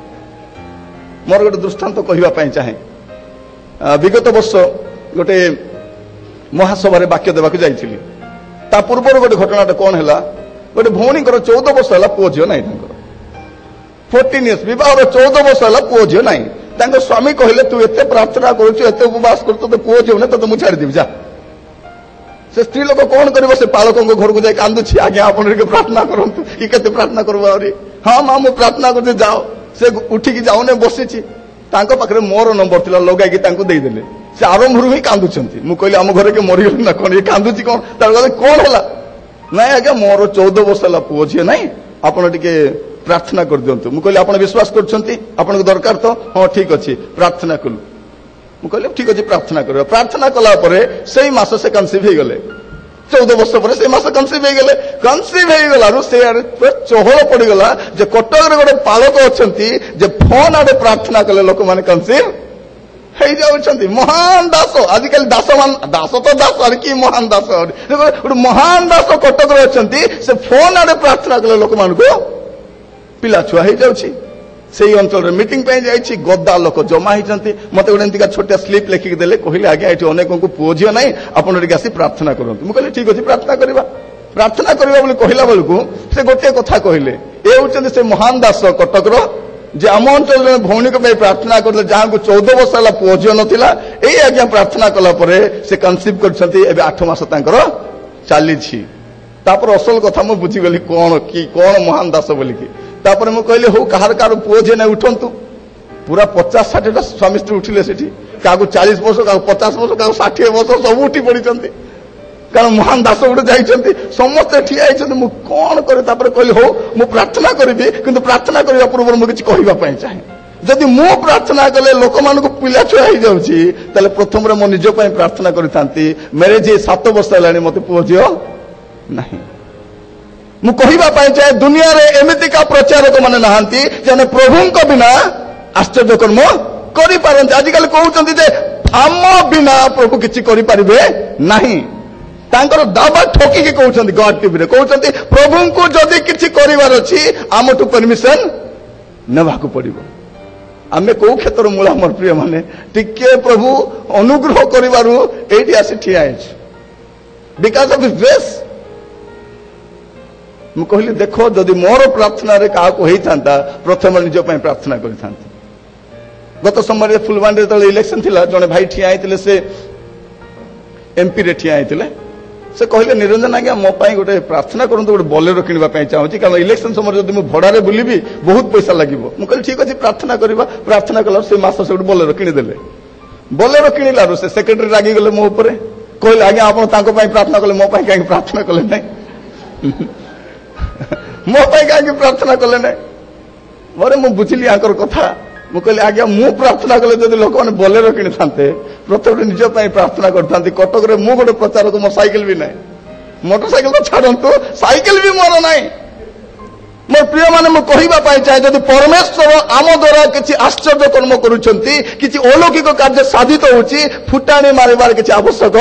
ମୋର ଗୋଟେ ଦୃଷ୍ଟାନ୍ତ କହିବା ପାଇଁ ଚାହେଁ। ବିଗତ ବର୍ଷ ଗୋଟେ ମହାସଭାରେ ବାକ୍ୟ ଦେବାକୁ ଯାଇଥିଲି। ତା ପୂର୍ବରୁ ଗୋଟେ ଘଟଣାଟା କଣ ହେଲା, ଗୋଟେ ଭଉଣୀଙ୍କର 14 ବର୍ଷ ହେଲା, ପୁଅ ଝିଅ ନାହିଁ ତାଙ୍କର। 14 ଇୟର୍ସ ବିବାହର 14 ବର୍ଷ ହେଲା, ପୁଅ ଝିଅ ନାହିଁ। ତାଙ୍କ ସ୍ୱାମୀ କହିଲେ ତୁ ଏତେ ପ୍ରାର୍ଥନା କରୁଛୁ, ଏତେ ଉପବାସ କରୁଛୁ, ତୋତେ ପୁଅ ଝିଅ ନାହିଁ, ତୋତେ ମୁଁ ଛାଡ଼ିଦେବି ଯା। ସେ ସ୍ତ୍ରୀ ଲୋକ କଣ କରିବ? ସେ ପାଳକଙ୍କ ଘରକୁ ଯାଇ କାନ୍ଦୁଛି, ଆଜ୍ଞା ଆପଣ ଟିକେ ପ୍ରାର୍ଥନା କରନ୍ତୁ। କି କେତେ ପ୍ରାର୍ଥନା କରିବ ଆହୁରି? ହଁ ମା ମୁଁ ପ୍ରାର୍ଥନା କରୁଛି, ଯାଅ। ସେ ଉଠିକି ଯାଉନି, ବସିଛି। ତାଙ୍କ ପାଖରେ ମୋର ନମ୍ବର ଥିଲା, ଲଗାଇକି ତାଙ୍କୁ ଦେଇଦେଲେ। ସେ ଆରମ୍ଭରୁ ହିଁ କାନ୍ଦୁଛନ୍ତି। ମୁଁ କହିଲି ଆମ ଘରେ କିଏ ମରିଗଲେ ନା କଣ? ଇଏ କାନ୍ଦୁଛି କଣ? ତାର କହିଲେ କଣ ହେଲା? ନାଇଁ ଆଜ୍ଞା ମୋର 14 ବର୍ଷ ହେଲା, ପୁଅ ଝିଅ ନାହିଁ, ଆପଣ ଟିକେ ପ୍ରାର୍ଥନା କରିଦିଅନ୍ତୁ। ମୁଁ କହିଲି ଆପଣ ବିଶ୍ୱାସ କରୁଛନ୍ତି? ଆପଣଙ୍କୁ ଦରକାର ତ? ହଁ ଠିକ ଅଛି, ପ୍ରାର୍ଥନା କଲୁ। ମୁଁ କହିଲି ଠିକ ଅଛି ପ୍ରାର୍ଥନା କରିବା। ପ୍ରାର୍ଥନା କଲା ପରେ ସେଇ ମାସ ସେ କନସିଭ୍ ହେଇଗଲେ। 14 ବର୍ଷ ପରେ ସେଇ ମାସ କନସିଭ୍ ହେଇଗଲେ। କନସିଭ୍ ହେଇଗଲାରୁ ସେ ଚହଳ ପଡିଗଲା ଯେ କଟକରେ ଗୋଟେ ପାଳକ ଅଛନ୍ତି, ଯେ ଫୋନ ଆଡେ ପ୍ରାର୍ଥନା କଲେ ଲୋକମାନେ କନସିଭ୍ ହେଇଯାଉଛନ୍ତି। ମହାନ ଦାସ, ଆଜିକାଲି ଦାସ ତ ଦାସ, ଆରେ କି ମହାନ ଦାସ? ଗୋଟେ ମହାନ ଦାସ କଟକରେ ଅଛନ୍ତି, ସେ ଫୋନ ଆଡେ ପ୍ରାର୍ଥନା କଲେ ଲୋକମାନଙ୍କୁ ପିଲା ଛୁଆ ହେଇଯାଉଛି। ସେଇ ଅଞ୍ଚଳରେ ମିଟିଂ ପାଇଁ ଯାଇଛି, ଗଦା ଲୋକ ଜମା ହେଇଛନ୍ତି। ମତେ ଗୋଟେ ଏମିତିକା ଛୋଟିଆ ସ୍ଲିପ୍ ଲେଖିକି ଦେଲେ, କହିଲେ ଆଜ୍ଞା ଏଠି ଅନେକଙ୍କୁ ପୁଅ ଝିଅ ନାହିଁ, ଆପଣ ଟିକେ ଆସି ପ୍ରାର୍ଥନା କରନ୍ତୁ। ମୁଁ କହିଲି ଠିକ ଅଛି ପ୍ରାର୍ଥନା କରିବା। ପ୍ରାର୍ଥନା କରିବା ବୋଲି କହିଲା ବେଳକୁ ସେ ଗୋଟିଏ କଥା କହିଲେ, ଏ ହଉଛନ୍ତି ସେ ମହାନ ଦାସ କଟକର, ଯେ ଆମ ଅଞ୍ଚଳରେ ଭଉଣୀଙ୍କ ପାଇଁ ପ୍ରାର୍ଥନା କରିଲେ, ଯାହାକୁ 14 ବର୍ଷ ହେଲା ପୁଅ ଝିଅ ନଥିଲା, ଏଇ ଆଜ୍ଞା ପ୍ରାର୍ଥନା କଲା ପରେ ସେ କନସିଭ୍ କରିଛନ୍ତି, ଏବେ 8 ମାସ ତାଙ୍କର ଚାଲିଛି। ତାପରେ ଅସଲ କଥା ମୁଁ ବୁଝିଗଲି କଣ ମହାନ ଦାସ ବୋଲିକି। ତାପରେ ମୁଁ କହିଲି ହଉ କାହାର ପୁଅ ଝିଅ ନାହିଁ ଉଠନ୍ତୁ। ପୁରା 50-60ଟା ସ୍ୱାମୀ ସ୍ତ୍ରୀ ଉଠିଲେ ସେଠି। କାହାକୁ 40 ବର୍ଷ, କାହାକୁ 50 ବର୍ଷ, କାହାକୁ 60 ବର୍ଷ, ସବୁ ଉଠି ପଡିଛନ୍ତି। କାରଣ ମହାନ ଦାସ ଗୋଟେ ଯାଇଛନ୍ତି, ସମସ୍ତେ ଠିଆ ହେଇଛନ୍ତି। ମୁଁ କଣ କରେ? ତାପରେ କହିଲି ହଉ ମୁଁ ପ୍ରାର୍ଥନା କରିବି, କିନ୍ତୁ ପ୍ରାର୍ଥନା କରିବା ପୂର୍ବରୁ ମୁଁ କିଛି କହିବା ପାଇଁ ଚାହେଁ। ଯଦି ମୁଁ ପ୍ରାର୍ଥନା କଲେ ଲୋକମାନଙ୍କୁ ପିଲା ଛୁଆ ହେଇଯାଉଛି, ତାହେଲେ ପ୍ରଥମରେ ମୋ ନିଜ ପାଇଁ ପ୍ରାର୍ଥନା କରିଥାନ୍ତି। ମ୍ୟାରେଜ 7 ବର୍ଷ ହେଲାଣି, ମତେ ପୁଅ ଝିଅ ନାହିଁ। ମୁଁ କହିବା ପାଇଁ ଚାहे ଦୁନିଆରେ ଏମିତିକା ପ୍ରଚାରକ ମାନେ ନାହାନ୍ତି ଯେ ପ୍ରଭୁଙ୍କ ବିନା ଆଶ୍ଚର୍ଯ୍ୟ କର୍ମ କରିପାରନ୍ତି। ଆଜିକାଲି କହୁଛନ୍ତି ଯେ ଆମ ବିନା ପ୍ରଭୁ କିଛି କରିପାରିବେ ନାହିଁ। ତାଙ୍କର ଦାବା ଠକିକି କହୁଛନ୍ତି, ଗଡ୍ ଟିଭିରେ କହୁଛନ୍ତି ପ୍ରଭୁଙ୍କୁ ଯଦି କିଛି କରିବାର ଅଛି ଆମଠୁ ପରମିଶନ ନେବାକୁ ପଡିବ। ଆମେ କୋଉ କ୍ଷେତ୍ର ମୂଳ ମୋର ପ୍ରିୟ ମାନେ ଟିକେ ପ୍ରଭୁ ଅନୁଗ୍ରହ କରିବାରୁ ଏଇଠି ଆସି ଠିଆ ହେଇଛି, ବିକଜ ଅଫ୍ ହିଜ୍ ଗ୍ରେସ୍। ମୁଁ କହିଲି ଦେଖ, ଯଦି ମୋର ପ୍ରାର୍ଥନାରେ କାହାକୁ ହେଇଥାନ୍ତା ପ୍ରଥମେ ନିଜ ପାଇଁ ପ୍ରାର୍ଥନା କରିଥାନ୍ତି। ଗତ ସମୟରେ ଫୁଲବାଣୀରେ ଯେତେବେଳେ ଇଲେକ୍ସନ ଥିଲା, ଜଣେ ଭାଇ ଠିଆ ହେଇଥିଲେ, ସେ ଏମ୍ପିରେ ଠିଆ ହେଇଥିଲେ। ସେ କହିଲେ ନିରଞ୍ଜନ ଆଜ୍ଞା ମୋ ପାଇଁ ଗୋଟେ ପ୍ରାର୍ଥନା କରନ୍ତୁ, ଗୋଟେ ବୋଲେରୋ କିଣିବା ପାଇଁ ଚାହୁଁଛି, କାରଣ ଇଲେକ୍ସନ ସମୟରେ ଯଦି ମୁଁ ଭଡାରେ ବୁଲିବି ବହୁତ ପଇସା ଲାଗିବ। ମୁଁ କହିଲି ଠିକ ଅଛି ପ୍ରାର୍ଥନା କରିବା। ପ୍ରାର୍ଥନା କଲା ସେ ମାସ ସେ ଗୋଟେ ବୋଲେରୋ କିଣିଦେଲେ। ବୋଲେରୋ କିଣିଲାରୁ ସେ ସେକ୍ରେଟାରୀ ରାଗିଗଲେ ମୋ ଉପରେ, କହିଲେ ଆଜ୍ଞା ଆପଣ ତାଙ୍କ ପାଇଁ ପ୍ରାର୍ଥନା କଲେ, ମୋ ପାଇଁ କାହିଁକି ପ୍ରାର୍ଥନା କଲେ ନାହିଁ? ମୋ ପାଇଁ କାହିଁକି ପ୍ରାର୍ଥନା କଲେ ନାହିଁ? ପରେ ମୁଁ ବୁଝିଲି ଆଙ୍କର କଥା। ମୁଁ କହିଲି ଆଜ୍ଞା ମୁଁ ପ୍ରାର୍ଥନା କଲେ ଯଦି ଲୋକମାନେ ବୋଲେରୋ କିଣିଥାନ୍ତେ, ପ୍ରଥମେ ନିଜ ପାଇଁ ପ୍ରାର୍ଥନା କରିଥାନ୍ତି। କଟକରେ ମୁଁ ଗୋଟେ ପ୍ରଚାରକ, ମୋ ସାଇକେଲ ବି ନାହିଁ, ମୋଟର ସାଇକେଲ ତ ଛାଡନ୍ତୁ, ସାଇକେଲ ବି ମୋର ନାହିଁ। ମୋ ପ୍ରିୟ ମାନେ ମୁଁ କହିବା ପାଇଁ ଚାହେଁ, ଯଦି ପରମେଶ୍ୱର ଆମ ଦ୍ୱାରା କିଛି ଆଶ୍ଚର୍ଯ୍ୟ କର୍ମ କରୁଛନ୍ତି, କିଛି ଅଲୌକିକ କାର୍ଯ୍ୟ ସାଧିତ ହଉଛି, ଫୁଟାଣି ମାରିବାର କିଛି ଆବଶ୍ୟକ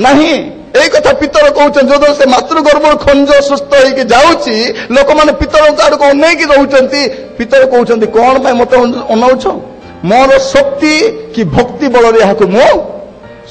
ନାହିଁ। এই কথা ପିତର କହୁଛନ୍ତି। ଯଦି ସେ ମାତୃଗର୍ଭରୁ ଖଞ୍ଜ ସୁସ୍ଥ ହେଇକି ଯାଉଛି, ଲୋକମାନେ ପିତରଙ୍କ ଆଡକୁ ଅନେଇକି ରହୁଛନ୍ତି। ପିତର କହୁଛନ୍ତି କଣ ପାଇଁ ମତେ ଅନାଉଛ? ମୋର ଶକ୍ତି କି ଭକ୍ତି ବଳରେ ଏହାକୁ ମୁଁ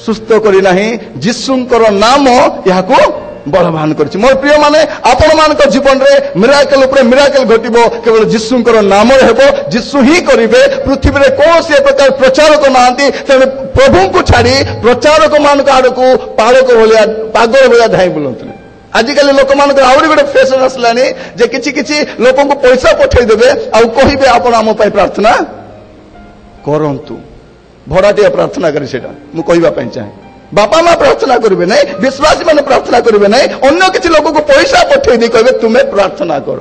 ସୁସ୍ଥ କରି ନାହିଁ, ଯୀଶୁଙ୍କର ନାମ ଏହାକୁ ବଳବାନ କରିଛି। ମୋର ପ୍ରିୟ ମାନେ ଆପଣମାନଙ୍କ ଜୀବନରେ ମିରାକଲ ଉପରେ ମିରାକଲ ଘଟିବ କେବଳ ଯୀଶୁଙ୍କର ନାମରେ ହେବ। ଯୀଶୁ ହିଁ କରିବେ। ପୃଥିବୀରେ କୌଣସି ପ୍ରକାର ପ୍ରଚାରକ ନାହାନ୍ତି, ତେଣୁ ପ୍ରଭୁଙ୍କୁ ଛାଡି ପ୍ରଚାରକ ମାନଙ୍କ ଆଡକୁ ପାଗଳ ଭଳିଆ ଧାଇଁ ବୁଲନ୍ତୁନି। ଆଜିକାଲି ଲୋକମାନଙ୍କର ଆହୁରି ଗୋଟେ ଫ୍ୟାସନ ଆସିଲାଣି ଯେ କିଛି କିଛି ଲୋକଙ୍କୁ ପଇସା ପଠେଇଦେବେ ଆଉ କହିବେ ଆପଣ ଆମ ପାଇଁ ପ୍ରାର୍ଥନା କରନ୍ତୁ। ଭଡାଟିଆ ପ୍ରାର୍ଥନା କରି ସେଇଟା ମୁଁ କହିବା ପାଇଁ ଚାହେଁ। ବାପା ମା ପ୍ରାର୍ଥନା କରିବେ ନାହିଁ, ବିଶ୍ୱାସୀ ମାନେ ପ୍ରାର୍ଥନା କରିବେ ନାହିଁ, ଅନ୍ୟ କିଛି ଲୋକକୁ ପଇସା ପଠେଇ ଦେଇ କହିବେ ତୁମେ ପ୍ରାର୍ଥନା କର।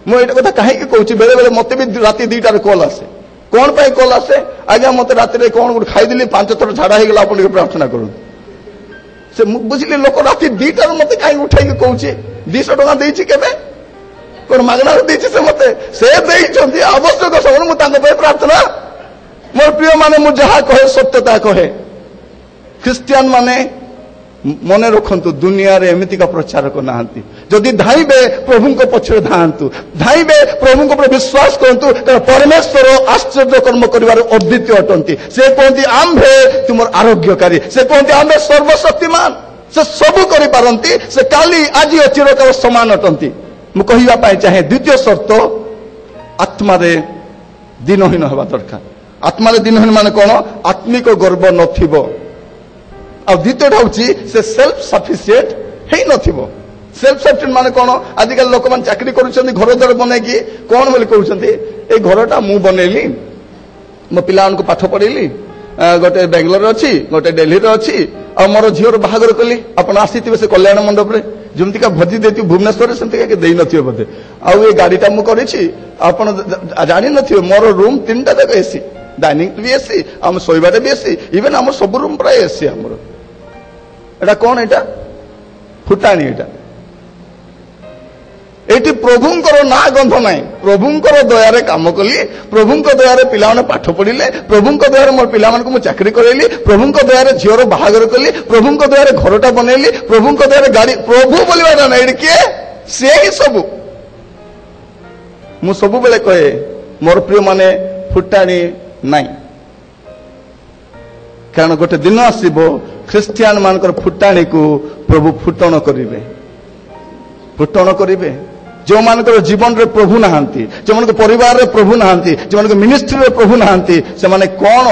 ମୁଁ ଏଇଟା କଥା କାହିଁକି କହୁଛି, ବେଳେ ବେଳେ ମତେ ବି ରାତି 2ଟାରେ କଲ୍ ଆସେ। କଣ ପାଇଁ କଲ୍ ଆସେ? ଆଜ୍ଞା ମତେ ରାତିରେ କଣ ଗୋଟେ ଖାଇଦେଲି, 5 ଥର ଝାଡା ହେଇଗଲା, ଆପଣ ଟିକେ ପ୍ରାର୍ଥନା କରନ୍ତୁ। ସେ ମୁଁ ବୁଝିଲି ଲୋକ ରାତି 2ଟାରୁ ମତେ କାହିଁକି ଉଠେଇକି କହୁଛି। 200 ଟଙ୍କା ଦେଇଛି କେବେ? କଣ ମାଗଣାରେ ଦେଇଛି ସେ ମତେ? ସେ ଦେଇଛନ୍ତି, ଆବଶ୍ୟକ ସମୟରେ ମୁଁ ତାଙ୍କ ପାଇଁ ପ୍ରାର୍ଥନା। ମୋର ପ୍ରିୟ ମାନେ ମୁଁ ଯାହା କହେ ସତ୍ୟତା କହେ। ଖ୍ରୀଷ୍ଟିଆନ ମାନେ ମନେ ରଖନ୍ତୁ, ଦୁନିଆରେ ଏମିତିକା ପ୍ରଚାରକ ନାହାନ୍ତି। ଯଦି ଧାଇଁବେ ପ୍ରଭୁଙ୍କ ପଛରେ ଧାଆନ୍ତୁ, ଧାଇଁବେ ପ୍ରଭୁଙ୍କ ଉପରେ ବିଶ୍ୱାସ କରନ୍ତୁ, କାରଣ ପରମେଶ୍ୱର ଆଶ୍ଚର୍ଯ୍ୟ କର୍ମ କରିବାର ଅଦ୍ୱିତୀୟ ଅଟନ୍ତି। ସେ କହନ୍ତି ଆମ୍ଭେ ତୁମର ଆରୋଗ୍ୟକାରୀ, ସେ କହନ୍ତି ଆମ୍ଭେ ସର୍ବଶକ୍ତିମାନ, ସେ ସବୁ କରିପାରନ୍ତି, ସେ କାଲି ଆଜି ଚିରକାଳ ସମାନ ଅଟନ୍ତି। ମୁଁ କହିବା ପାଇଁ ଚାହେଁ ଦ୍ୱିତୀୟ ସର୍ତ୍ତ, ଆତ୍ମାରେ ଦିନହୀନ ହେବା ଦରକାର। ଆତ୍ମାରେ ଦିନହୀନ ମାନେ କଣ? ଆତ୍ମିକ ଗର୍ବ ନଥିବ। ଆଉ ଦ୍ୱିତୀୟଟା ହଉଛି ସେ ସେଲ୍ଫ ସଫିସିଏଣ୍ଟ ହେଇନଥିବ। ସେଲ୍ଫ ସଫିସିଏଣ୍ଟ ମାନେ କଣ? ଆଜିକାଲି ଲୋକମାନେ ଚାକିରି କରୁଛନ୍ତି, ଘର ଦ୍ୱାର ବନେଇକି କଣ ବୋଲି କହୁଛନ୍ତି, ଏଇ ଘରଟା ମୁଁ ବନେଇଲି, ମୋ ପିଲାମାନଙ୍କୁ ପାଠ ପଢେଇଲି, ଗୋଟେ ବାଙ୍ଗାଲୋରରେ ଅଛି, ଗୋଟେ ଦିଲ୍ଲୀରେ ଅଛି, ଆଉ ମୋର ଝିଅର ବାହାଘର କଲି। ଆପଣ ଆସିଥିବେ ସେ କଲ୍ୟାଣ ମଣ୍ଡପରେ, ଯେମିତିକା ଭୋଜି ଦେଇଥିବେ ଭୁବନେଶ୍ୱରରେ, ସେମିତିକା ଦେଇନଥିବେ ବୋଧେ। ଆଉ ଏ ଗାଡିଟା ମୁଁ କରିଛି, ଆପଣ ଜାଣିନଥିବେ ମୋର ରୁମ୍ 3ଟା ଯାକ ଏସି, ଡାଇନିଂ ବି ଏସି, ଆମ ଶୋଇବାଟା ବି ଏସି, ଇଭେନ୍ ଆମର ସବୁ ରୁମ୍ ପ୍ରାୟ ଏସି ଆମର। এটা কোন? এটা ফুটানি। এটা এটি প্রভুঙ্কর না গন্ধ নাই। প্রভুঙ্কর দয়ারে কাম কলি, প্রভুঙ্ক দয়ারে পিলামানে পাঠ পড়িলে, প্রভুঙ্ক দয়ারে মোর পিলামানকু মু চাকরি করাইলি, প্রভুঙ্ক দয়ারে ঝিওর বাহাঘর কলি, প্রভুঙ্ক দয়ারে ঘরটা বনাইলি, প্রভুঙ্ক দয়ারে গাড়ি। প্রভু বলিবা না, এটি কিয়ে? সে হি সবু। মু সবুবেলে কহে মোর প্রিয় মানে ফুটানি নাই, কারণ গোটে দিন আসব ଖ୍ରୀଷ୍ଟିଆନ ମାନଙ୍କର ଫୁଟାଣିକୁ ପ୍ରଭୁ ଫୁଟଣ କରିବେ, ଫୁଟଣ କରିବେ। ଯେଉଁମାନଙ୍କର ଜୀବନରେ ପ୍ରଭୁ ନାହାନ୍ତି, ଯେଉଁମାନଙ୍କ ପରିବାରରେ ପ୍ରଭୁ ନାହାନ୍ତି, ଯେଉଁମାନଙ୍କ ମିନିଷ୍ଟ୍ରିରେ ପ୍ରଭୁ ନାହାନ୍ତି, ସେମାନେ କଣ?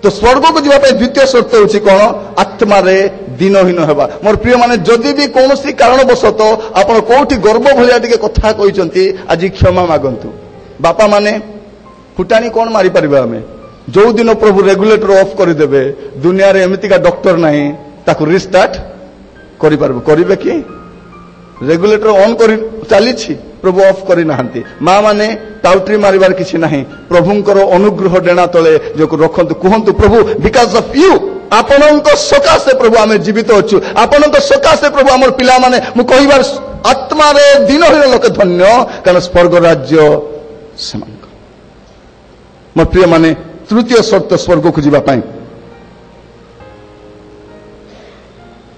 ତ ସ୍ୱର୍ଗକୁ ଯିବା ପାଇଁ ଦ୍ୱିତୀୟ ସର୍ତ୍ତ ହେଉଛି କଣ? ଆତ୍ମାରେ ଦିନହୀନ ହେବା। ମୋର ପ୍ରିୟ ମାନେ, ଯଦି ବି କୌଣସି କାରଣବଶତଃ ଆପଣ କୋଉଠି ଗର୍ବ ଭଳିଆ ଟିକେ କଥା କହିଛନ୍ତି, ଆଜି କ୍ଷମା ମାଗନ୍ତୁ। ବାପା ମାନେ ଫୁଟାଣି କଣ ମାରିପାରିବା ଆମେ? ଯୋଉ ଦିନ ପ୍ରଭୁ ରେଗୁଲେଟର ଅଫ୍ କରିଦେବେ, ଦୁନିଆରେ ଏମିତିକା ଡକ୍ଟର ନାହିଁ ତାକୁ ରିଷ୍ଟାର୍ଟ କରିପାରିବ। କରିବେ କି? ରେଗୁଲେଟର ଅନ୍ କରି ଚାଲିଛି, ପ୍ରଭୁ ଅଫ୍ କରିନାହାନ୍ତି। ମା ମାନେ ଟାଉଟ୍ରି ମାରିବାର କିଛି ନାହିଁ। ପ୍ରଭୁଙ୍କର ଅନୁଗ୍ରହ ଡେଣା ତଳେ ଯୋଉ ରଖନ୍ତୁ, କୁହନ୍ତୁ ପ୍ରଭୁ ବିକଜ ଅଫ୍ ୟୁ ଆପଣଙ୍କ ସକାଶେ ପ୍ରଭୁ ଆମେ ଜୀବିତ ଅଛୁ, ଆପଣଙ୍କ ସକାଶେ ପ୍ରଭୁ ଆମର ପିଲାମାନେ, ମୁଁ କହିବାର ଆତ୍ମାରେ ଦିନହୀନ ଲୋକେ ଧନ୍ୟ, କାରଣ ସ୍ୱର୍ଗ ରାଜ୍ୟ ସେମାନଙ୍କ। ମୋ ପ୍ରିୟମାନେ, ତୃତୀୟ ସର୍ତ୍ତ ସ୍ୱର୍ଗକୁ ଯିବା ପାଇଁ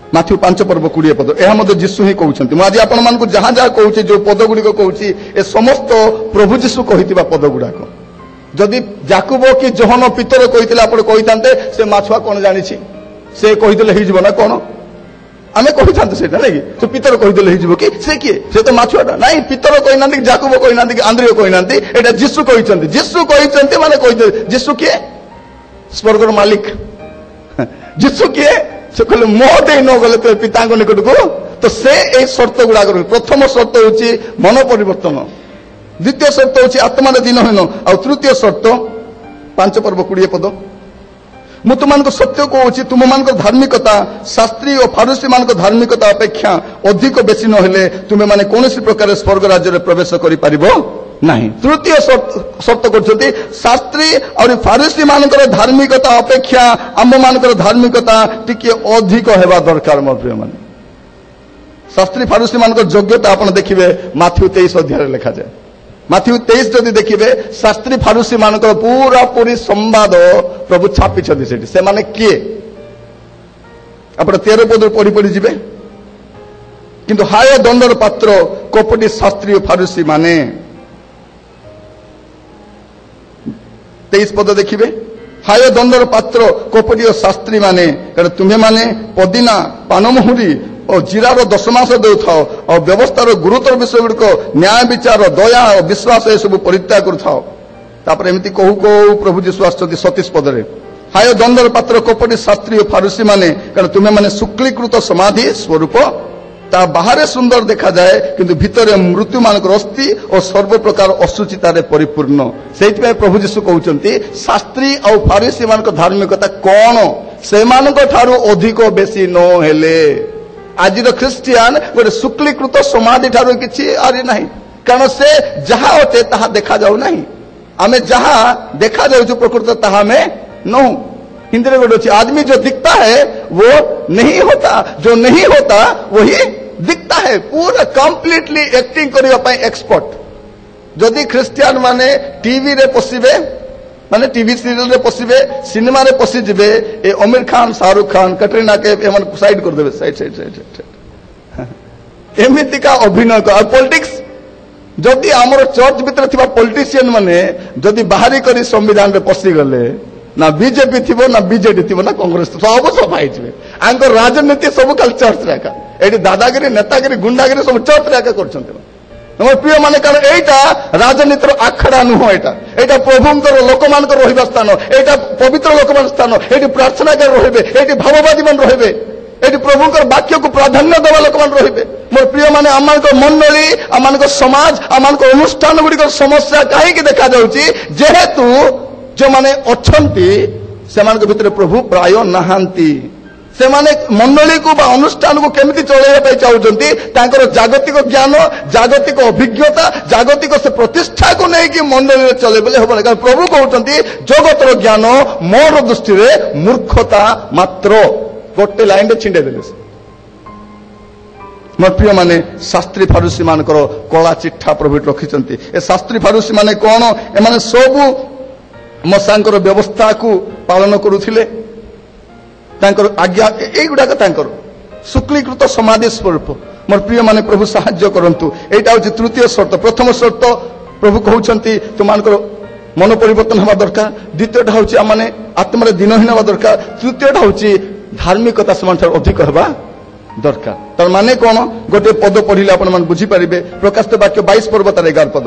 ମାଥ୍ୟୁ 5:20 ଏହା ମଧ୍ୟ ଯୀଶୁ ହିଁ କହୁଛନ୍ତି। ମୁଁ ଆଜି ଆପଣମାନଙ୍କୁ ଯାହା ଯାହା କହୁଛି, ଯୋଉ ପଦ ଗୁଡ଼ିକ କହୁଛି, ଏ ସମସ୍ତ ପ୍ରଭୁ ଯୀଶୁ କହିଥିବା ପଦ ଗୁଡାକ। ଯଦି ଯାକୁବ କି ଯୋହନ ପିତର କହିଥିଲେ ଆପଣ କହିଥାନ୍ତେ ସେ ମାଛୁଆ କଣ ଜାଣିଛି, ସେ କହିଦେଲେ ହେଇଯିବ ନା କଣ, ଆମେ କହିଥାନ୍ତେ ସେଇଟା ନାଇଁ କି? ସେ ପିତର କହିଦେଲେ ହେଇଯିବ କି? ସେ କିଏ? ସେ ତ ମାଛୁଆଟା। ନାଇଁ, ପିତର କହିନାହାନ୍ତି, ଯାକୁବ କହିନାହାନ୍ତି, କି ଆନ୍ଦ୍ରିୟ କହିନାହାନ୍ତି, ଏଇଟା ଯୀଶୁ କହିଛନ୍ତି। ଯୀଶୁ କହିଛନ୍ତି ମାନେ କହିଦେଲେ। ଯୀଶୁ କିଏ? ସ୍ୱର୍ଗର ମାଲିକ। ଯୀଶୁ କିଏ? ସେ କହିଲେ ମୋ ଦେଇ ନ ଗଲେ ତ ପିତାଙ୍କ ନିକଟକୁ, ତ ସେ ଏଇ ସର୍ତ୍ତ ଗୁଡାକ। ପ୍ରଥମ ସର୍ତ୍ତ ହଉଛି ମନ ପରିବର୍ତ୍ତନ, ଦ୍ୱିତୀୟ ସର୍ତ୍ତ ହଉଛି ଆତ୍ମାରେ ଦିନହୀନ, ଆଉ ତୃତୀୟ ସର୍ତ୍ତ 5:20 ମୁଁ ତୁମମାନଙ୍କୁ ସତ୍ୟ କହୁଛି, ତୁମମାନଙ୍କ ଧାର୍ମିକତା ଶାସ୍ତ୍ରୀ ଓ ଫାରୁସୀ ମାନଙ୍କ ଧାର୍ମିକତା ଅପେକ୍ଷା ଅଧିକ ବେଶୀ ନହେଲେ ତୁମେମାନେ କୌଣସି ପ୍ରକାର ସ୍ୱର୍ଗ ରାଜ୍ୟରେ ପ୍ରବେଶ କରିପାରିବ ନାହିଁ। ତୃତୀୟ ସର୍ତ୍ତ କରୁଛନ୍ତି ଶାସ୍ତ୍ରୀ ଆଉ ଫାରୁସୀ ମାନଙ୍କର ଧାର୍ମିକତା ଅପେକ୍ଷା ଆମମାନଙ୍କର ଧାର୍ମିକତା ଟିକେ ଅଧିକ ହେବା ଦରକାର। ମୋ ପ୍ରିୟମାନେ, ଶାସ୍ତ୍ରୀ ଫାରୁସୀ ମାନଙ୍କର ଯୋଗ୍ୟତା ଆପଣ ଦେଖିବେ ମାଥ୍ୟୁ 23 ଅଧ୍ୟାୟରେ ଲେଖାଯାଏ। ମାଥ୍ୟୁ 23 ଯଦି ଦେଖିବେ, ଶାସ୍ତ୍ରୀ ଫାରୁସୀ ମାନଙ୍କର ପୁରାପୁରି ସମ୍ବାଦ ପ୍ରଭୁ ଛାପିଛନ୍ତି ସେଠି। ସେମାନେ କିଏ ଆପଣ 13 ପଦରୁ ପଢି ପଢି ଯିବେ। କିନ୍ତୁ ହାୟ ଦଣ୍ଡର ପାତ୍ର କପଟି ଶାସ୍ତ୍ରୀ ଓ ଫାରୁସୀ ମାନେ। 23 ପଦ ଦେଖିବେ, ହାୟ ଦଣ୍ଡର ପାତ୍ର କପଟି ଓ ଶାସ୍ତ୍ରୀ ମାନେ, କାରଣ ତୁମେମାନେ ପଦିନା, ପାନମହୁରି ଓ ଜିରାର ଦଶମାସ ଦେଉଥାଅ, ଆଉ ବ୍ୟବସ୍ଥାର ଗୁରୁତର ବିଷୟ ଗୁଡ଼ିକ ନ୍ୟାୟ ବିଚାର, ଦୟା ଓ ବିଶ୍ୱାସ ଏସବୁ ପରିତ୍ୟାଗ କରୁଥାଅ। ତାପରେ ଏମିତି କହୁ କହୁ ପ୍ରଭୁ ଯୀଶୁ ଆସୁଛନ୍ତି 37 ପଦରେ, ହାୟ ଦଣ୍ଡର ପାତ୍ର କପଟି ଶାସ୍ତ୍ରୀ ଓ ଫାରୁସୀ ମାନେ, କାରଣ ତୁମେମାନେ ଶୁକ୍ଳୀକୃତ ସମାଧି ସ୍ୱରୂପ, ତା ବାହାରେ ସୁନ୍ଦର ଦେଖାଯାଏ କିନ୍ତୁ ଭିତରେ ମୃତ୍ୟୁମାନଙ୍କର ଅସ୍ଥି ଓ ସର୍ବପ୍ରକାର ଅଶୁଚିତାରେ ପରିପୂର୍ଣ୍ଣ। ସେଇଥିପାଇଁ ପ୍ରଭୁ ଯୀଶୁ କହୁଛନ୍ତି ଶାସ୍ତ୍ରୀ ଆଉ ଫାରୁସୀ ମାନଙ୍କ ଧାର୍ମିକତା କଣ, ସେମାନଙ୍କ ଠାରୁ ଅଧିକ ବେଶୀ ନ ହେଲେ ଆଜିର ଖ୍ରୀଷ୍ଟିଆନ ଗୋଟେ ଶୁକ୍ଳୀକୃତ ସମାଧି ଠାରୁ କିଛି ଆରି ନାହିଁ। କାରଣ ସେ ଯାହା ଅଟେ ତାହା ଦେଖାଯାଉ ନାହିଁ। ଆମେ ଯାହା ଦେଖାଯାଉଛୁ ପ୍ରକୃତ ତାହା ଆମେ ନହୁଁ। हिंदी में गोटे आदमी जो दिखता है वो नहीं होता, जो नहीं होता वही दिखता है। पूरा कंप्लीटली एक्टिंग करने एक्सपर्ट। जदि ख्रिस्टियान माने टीवी रे पशिबे, माने टीवी सीरियल रे पशिबे, सिनेमा रे पशिजिबे, ए आमिर खान, शाहरुख खान, कैटरीना कैफ एमन साइड कर देबे, साइड साइड साइड साइड एमिति का अभिनय कर। पॉलिटिक्स जदि आमर चर्च भीतर थिबा पॉलिटिशियन माने जदि बाहरी करी संविधान रे पशि गले, ना बीजेपी थी ना बीजेडी थी ना कांग्रेस सब सफाई आंक राजनीति सब खाली चर्च रे एका एटी दादागिरी, नेतागिरी, गुंडागिरी सब चर्च रे एका करछन्ते। हमर प्रिय माने कारण एटा राजनीतिर आखड़ा नुह, एटा प्रभुंकर लोकमानकर रहिबा स्थान, एटा पवित्र लोकमान स्थान, एटी प्रार्थनागार रहिबे, एटी भाववादी मन रहिबे, एटी प्रभुंकर वाक्य को प्राधान्य देवा लोकमान रहिबे। मोर प्रिय माने आमानकर मंडली, आमानकर समाज, आमानकर अनुष्ठान गुडिकर समस्या काहे कि देखा जाउची, जेहेतु जो माने अछंती सेमान भितर प्रभु प्राय नहांती। से माने मंडली को बा अनुष्ठान को केमिति चलेबा पई चाहुचंती, तांकर जागतिक ज्ञान, जागतिक अभिज्ञता, जागतिक से प्रतिष्ठा को नहीं कि मंडली रे चले बोले होबा। कारण प्रभु कहउचंती जगतर ज्ञान मोर दृष्टि रे मूर्खता मात्र। गोटे लाइन रे छिंडे देले। मोर प्रिय माने शास्त्री फारुसी मानकर कला चिट्ठा प्रभु रखिचंती। ए शास्त्री फारुसी माने कोन, ए माने सबु मसांकर व्यवस्था को पालन करुथिले, तांकर आज्ञा एगुड़ाक तांकर शुक्लीकृत समाधि स्वरूप। मोर प्रिय माने प्रभु साहाय्य करंतु। एटा होची तृतीय शर्त। प्रथम शर्त प्रभु कहउचंती तुमानकर मन परिवर्तन हवा दरकार, द्वितीयटा होची आमाने आत्मारे दिनहीन हवा दरकार, तृतीयटा होची धार्मिकता समान अधिक हवा दरकार। तार माने कोन, गोटे पद पढ़िले आपण मान बुझी परिबे। प्रकाशित वाक्य 22 पर्व तार 11 पद।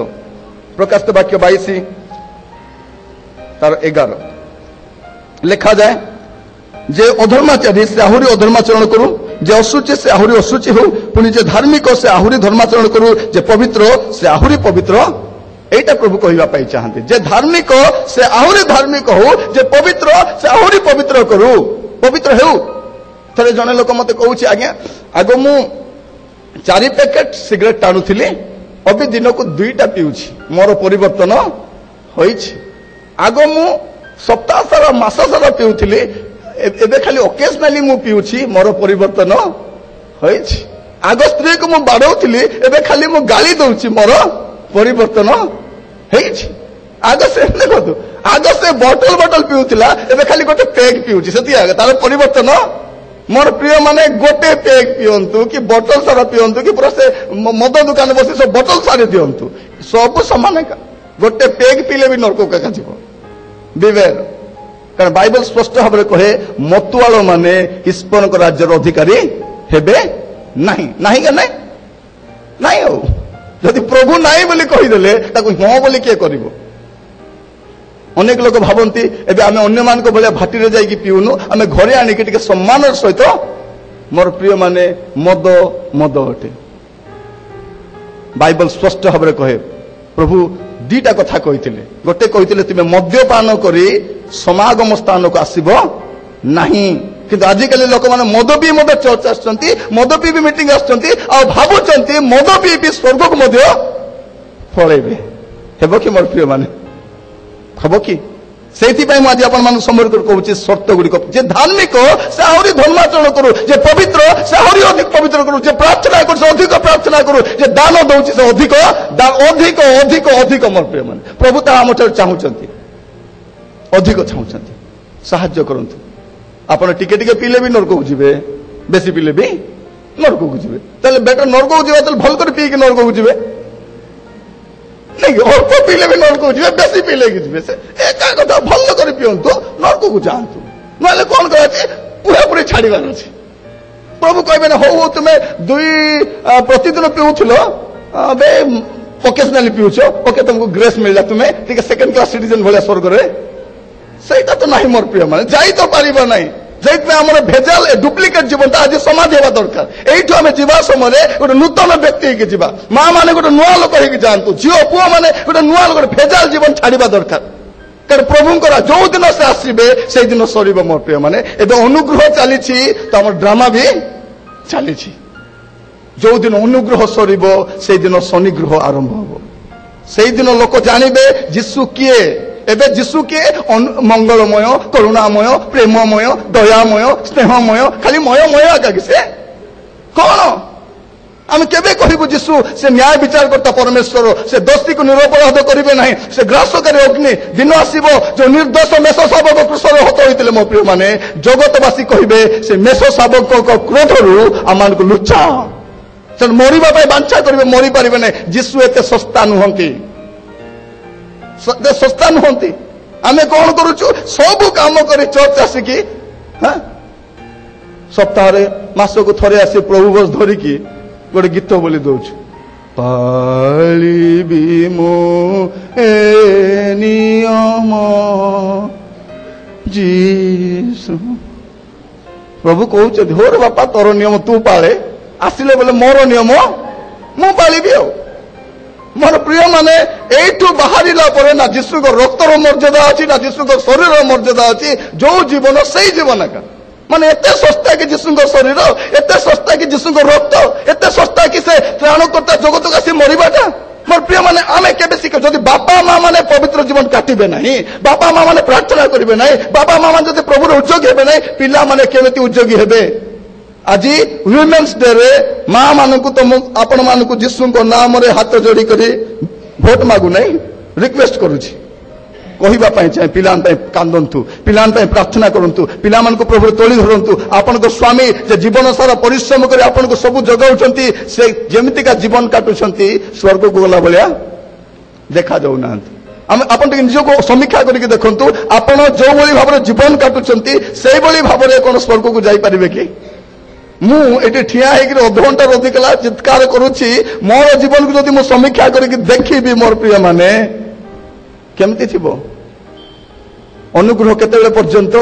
प्रकाशित वाक्य 22 तार 11 लिखा जाए, जे अधर्माचारी से आहुरी अधर्माचरण करू, जे अशुचि से आहुरी अशुचि हो, पुणी जे धार्मिक से आहुरी धर्माचरण करू, जे पवित्र से आहुरी पवित्र। एटा प्रभु कहवा पाई चाहते, जे धार्मिक से आहुरी धार्मिक हो, जे पवित्र से आहुरी पवित्र करू, पवित्र हो। थरे जने लोक मते कहउछि, आज्ञा आगो मु 4 पैकेट सिगरेट टाणुथिली, अभी दिन को 2टा पिउछि, मोर परिवर्तन होइछि। आगो मु सप्ताह सारा मास सारा पिउथिली, एबे खाली ओकेजनाली मु पिउछि मोर परिवर्तन होइछि आग स्त्री को मु बाडौथिली एबे खाली मु गाली दउछि मोर परिवर्तन होइछि आग से देखो आग से बोतल बोतल पिउथिला एबे खाली गोटे पेग पिउछि सेति आग तार परिवर्तन मोर प्रिय माने गोटे पेग पियंतु कि बोतल सारा पियंतु कि पूरा से मद दुकान बसी सब बोतल सारी दियंतु सब समान का गोटे पेग पिले भी नरक का जीव विवेर कारण बाइबल स्पष्ट भाव में कहे मतुआल माने ईश्वर को राज्यर अधिकारी हेबे नहीं नहीं का नहीं हो जदि प्रभु नहीं बोली कहीदेले ताको हाँ बोली किए करिवो अनेक लोग भावती एबे आमे अन्य मान को भाया भाटी जाइए पिउनु आमे घरे आनिक टिके सम्मान सहित मोर प्रिय माने मद मद अटे बाइबल स्पष्ट भाव में कहे प्रभु दीटा कथा कहिथिले गोटे कहिथिले तुमे मद्यपान करी समागम स्थान को आसीबो नहीं किंतु आजिकल लोक माने मद पी मद चर्च आछंती मद पी भी मीटिंग आछंती आ भाबुचंती मद पी भी स्वर्ग को मध्य फळेबे हेबो कि मोर प्रिय माने हब कि से आज आप समर्थ कहूँ शर्त गुड़िक जे धार्मिक से आहरी धर्माचरण करू जे पवित्र से आहरी अधिक पवित्र करू जे प्रार्थना करू से अधिक प्रार्थना करू जे दान दौर से अधिक अधिक अधिक अधिक मोर प्रिय मान प्रभु ता आम चाहूँगी अधिक चाहूँगी साहाय्य करंतु आपण टिके टिके पीले भी नरक को जीवे बेसी पीले भी नरक को जीवे ताले बेटर नरक को जीवा ताले भल कर पी के नरक को जीवे नहीं अल्प पीले भी नरक को जीवे बेसी पीले की जीवे से एका कथा भल कर पियंतु नरक को जांतु नले कोन कहते पूरा पूरी छाड़ीबार अछि प्रभु कहबे न हो तुमे दुई प्रतिदिन पिउथिलो बे ओकेजनली पिउछो ओके तुमको ग्रेस मिलला तुमे ठीक है सेकंड क्लास सिटीजन भले स्वर्ग रे सेटा तो नहीं मोर प्रिय माने जाई तो पारिबा नहीं जैतमे हमर भेजाल डुप्लिकेट जीवन आज समाधि हेबा दरकार एइठो हमें जीवा समय गोटे नूतन व्यक्ति के जीवा माँ माने गोटे नुआ लोक होइके जांतु झियो पुआ माने गोटे नुआ लोक भेजाल जीवन छाड़ीबा दरकार कारण प्रभुंकर जो दिन से आसबे से दिन सरीब मोर प्रिय माने एबे अनुग्रह चली तो हमर ड्रामा भी चली जो दिन अनुग्रह सरीब से दिन शनिग्रह आरंभ हो से दिन लोक जानबे यीशु किए एबे यीशु के मंगलमय करुणामय प्रेममय दयामय स्नेहमय खाली मय मय आगे से कौन आम केबे कहबू यीशु से न्याय विचार करता परमेश्वर से दोषी को निरपराध करेंगे नहीं से ग्रासकारी अग्नि दिन आसब जो निर्दोष मेष शावक क्रूसर हत होते मो प्रिय माने जगतवासी कहे से मेष शावक क्रोध रू आम को लुचा मरवा बांछा करेंगे मरी पारे ना यीशु एत सस्ता नुहति सस्ता नुहति आमे कौन करुचु सब काम कर चर्च आसिकी सप्ताह मास को थरे आसी प्रभु बस धरिकी गोटे गीत बोली दौच पालिबी मो ए नियम जीसु प्रभु कहते होर बापा तोर नियम तू पाले आसिले बोले मोर नियम मु पालिबी आ मोर प्रिय माने एठू बाहरिला परे ना यीशु को रक्तर मर्यादा अच्छी ना यीशु को शरीर मर्यादा अच्छी जो जीवन से ही जीवन का माने एते सस्ता कि यीशु को शरीर एते सस्ता कि यीशु को रक्त एते सस्ता कि से त्राणकर्ता जगत का से मरिबाटा मोर प्रिय माने आमे केबे शिख जदि बापा माँ माने पवित्र जीवन काटिबे नहीं बापा माँ माने प्रार्थना करिबे नहीं बापा माँ माने जदि प्रभुर उद्योगी हेबे नहीं पिला माने केमिति उद्योगी हेबे आज ह्यूमेन्स डे रे माँ मानक तो आपण मानक यीशु नाम रे हाथ जोड़ी करी भोट मागु नहीं रिक्वेस्ट करुछि कहवा चाहे पिलान कांदंतु पिलान प्रार्थना करंतु पिला मान को प्रभु तोली धरंतु आपन को स्वामी जे जीवन सारा परिश्रम कर आपन को सब जगाउछंती से जेमिति का जीवन काटुछंती स्वर्ग को गला भलिया देखा जाउ नांती आपण टिके निज को समीक्षा करके देखंतु आपण जो भली भाबरे जीवन काटुछंती सेही भली भाबरे कोन स्वर्ग को जाई परिबे कि मुझे ठिया अधघंटा अधिकला चित्कार करुच्ची मोर जीवन को जब समीक्षा करके देखी मोर प्रिय माने केमती थी अनुग्रह केते पर्यंत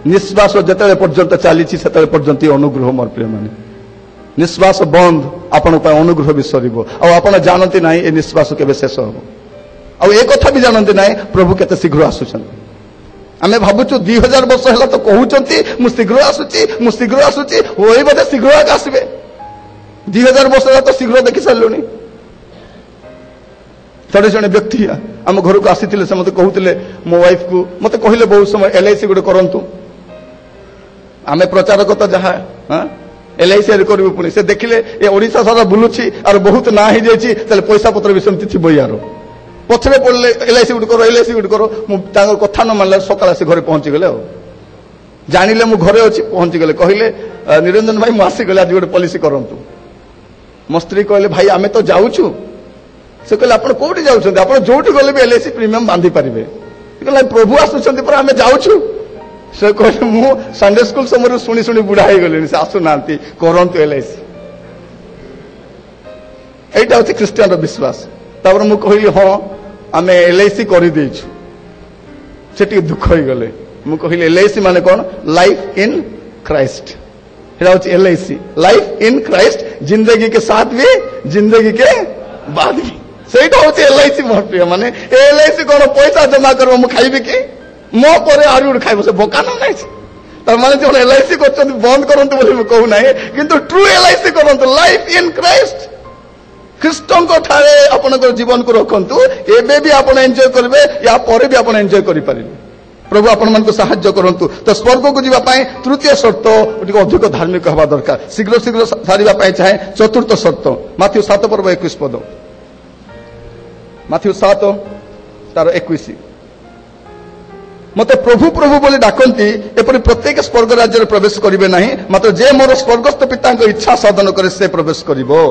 निश्वास जिते पर्यंत चली से पर्यंत अनुग्रह मोर प्रिय माने निश्वास बंद आपण अनुग्रह भी सर आप जानती ना ये निश्वास के शेष हम आ कथा भी जानती ना प्रभु केते शीघ्र आसुछन आमे भाबुचु 2000 वर्ष है तो कहउचंती मु शीघ्र आसुची होई बदे शीघ्र आसबे 2000 वर्ष है तो शीघ्र देखि सारलुनी थोड़े जने व्यक्ति आम घर को आसी से मत कहते मो वाइफ को मत कहले बहुत समय LIC गोटे करंतु आमे प्रचारक तो जहाँ एलआईसी करू पुणी से देखिले ये ओडिशा सारा बुलुची और बहुत ना ही जाइए पैसा पत्र भी सेमती थी यार पछरे पड़े एलआईसी गुट कर एलआईसी गुट कर कथा न मानला सकाल से घरे पहुंची गले जानिले मु घरे अच्छी पहुंची गले कहले निरंजन भाई मुझे आसीगले आज गोटे पॉलिसी करंतु मो स्त्री कहले भाई आमे तो जाऊछु से कहले आपण कोठी जाउछन आपण जोठी गले भी एलआईसी प्रीमियम बांधी परिबे कहले प्रभु आसुछन पर आमे जाऊछु से कहले मु संडे स्कूल समय शुणी शुणी बुढ़ा हो गले से आसु नांती करंतु एलआईसी एटा होछि क्रिश्चियन रो विश्वास तापर मु कहली हां आमे एलआईसी करि देछु सेठी दुख हो गले मु कहली एलआईसी माने कोन लाइफ इन क्राइस्ट एटा होछि एलआईसी लाइफ इन क्राइस्ट जिंदगी के साथ भी जिंदगी के बाद भी सेटा होछि एलआईसी मोर प्रिय माने एलआईसी कोन पैसा जमा करबो मु खाइबे कि मो परे आरु उड़ खाइबो से बोकाना नै छै त माने जो एलआईसी करछन बंद करंतु बोली मु कहू नै किंतु ट्रू एलआईसी करंतु लाइफ इन क्राइस्ट ख्रीष्टन को ठारे अपन जीवन को रखंतु एबे भी आपण एन्जॉय करबे या परे भी आपण एन्जॉय करि परिबे प्रभु आपण मन को सहायता करंतु तो स्वर्ग को जीवा पाए तृतीय शर्त टिक अधिक धार्मिक हवा दरकार शीघ्र शीघ्र सारिबा पाए चाहे चतुर्थ शर्त माथ्यू 7 पर्व 21 पद माथ्यू 7 तार 21 मते प्रभु प्रभु बोली डाकंती एपरि प्रत्येक स्वर्ग राज्य रे प्रवेश करिवे नाही मात्र जे मोर स्वर्गस्थ पिता को इच्छा साधन करे से प्रवेश करिवो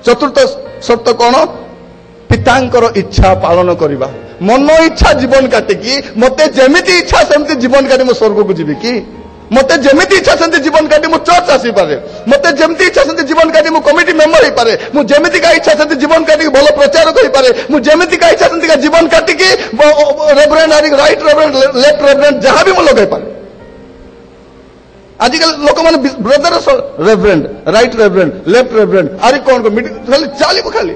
चतुर्थ शर्त कौन पितांकर इच्छा पालन करवा मन इच्छा जीवन काटिकी मते जेमिति इच्छा सेमति जीवन काटी मो स्वर्ग को जीवी कि मते जेमिति इच्छा सेमति जीवन काटी मो चर्च आसी पारे मते जेमिति इच्छा सेमति जीवन काटी मो कमिटी मेंबर होई पारे मु जेमिति का इच्छा सेमति जीवन काटी भलो प्रचारक होई पारे मु जेमिति का इच्छा सेमति का जीवन काटी की रेवरेंड आदि राइट रेवरेंड लेफ्ट रेवरेंड जहां भी मु लगाई पारे आजकल लोक माने brother reverend right reverend left reverend अरे कौन को खाली चलो खाली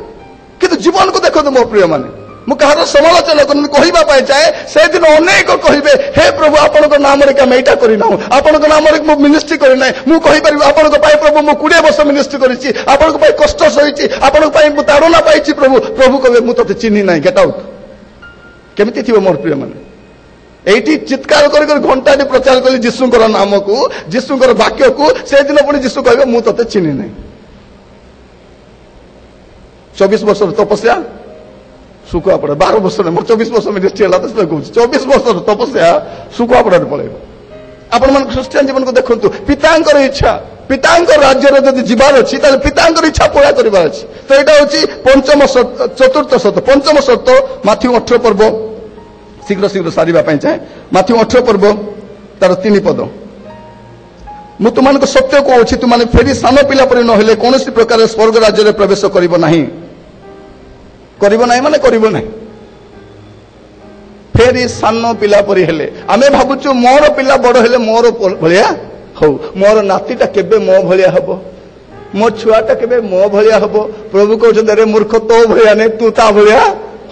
किंतु जीवन को देखो मो प्रिय माने मु कहार समालोचना कहवा पाए चाहे से दिन अनेक कहे हे प्रभु आपण नाम रे आम यहाँ करना आपण नाम रे मिनिस्ट्री करना मु कहि परिबे आपण प्रभु मु 20 वर्ष मिनिस्ट्री करिछि आपण कष्ट सहिछि आपण ताड़ना पाइछि प्रभु प्रभु कहे मु तते चिन्हि नाही गेट आउट केमिति थिबो मोर प्रिय माने एठी चित्कार कर घंटा प्रचार कली जीशुଙ୍କର नाम को जीशुଙ୍କର वाक्य को से दिन पुणी जीशु कहे मु तते चिन्हि नाही 24 वर्ष तपस्या सुखुआ पड़े 12 वर्ष मोर 24 वर्ष मिनिस्ट्री है तो कहूँ 24 वर्ष तपस्या सुखुआ पड़े पड़े आपण मन ख्रीस्टियन जीवन को देखंतु पितांकर इच्छा पितांकर राज्य रे जदि जीवार अछि ताले पितांकर इच्छा पूरा करबार अछि तो एटा होछि पंचम चतुर्थ शर्त पंचम शर्त माथ्यू 18 पर्व शीघ्र शीघ्र सारिबा पई चाहे माथ्यू 18 पर्व तार 3 पद मु तुमान को सत्य को अछि तुमाने फेरी सान पिला परि न हेले कोनोसी प्रकार स्वर्ग राज्य रे प्रवेश करिवो नाही माने करिवो नाही फेरी सान पिला परि हेले आमे भाबुछु मोर पिला बड़ हेले मोर भलिया हो मोर नातीटा केबे मो भलिया हबो मो छुआटा केबे मो भलिया हबो प्रभु कहउछ रे मूर्ख तो भलिया नै तू ता भलिया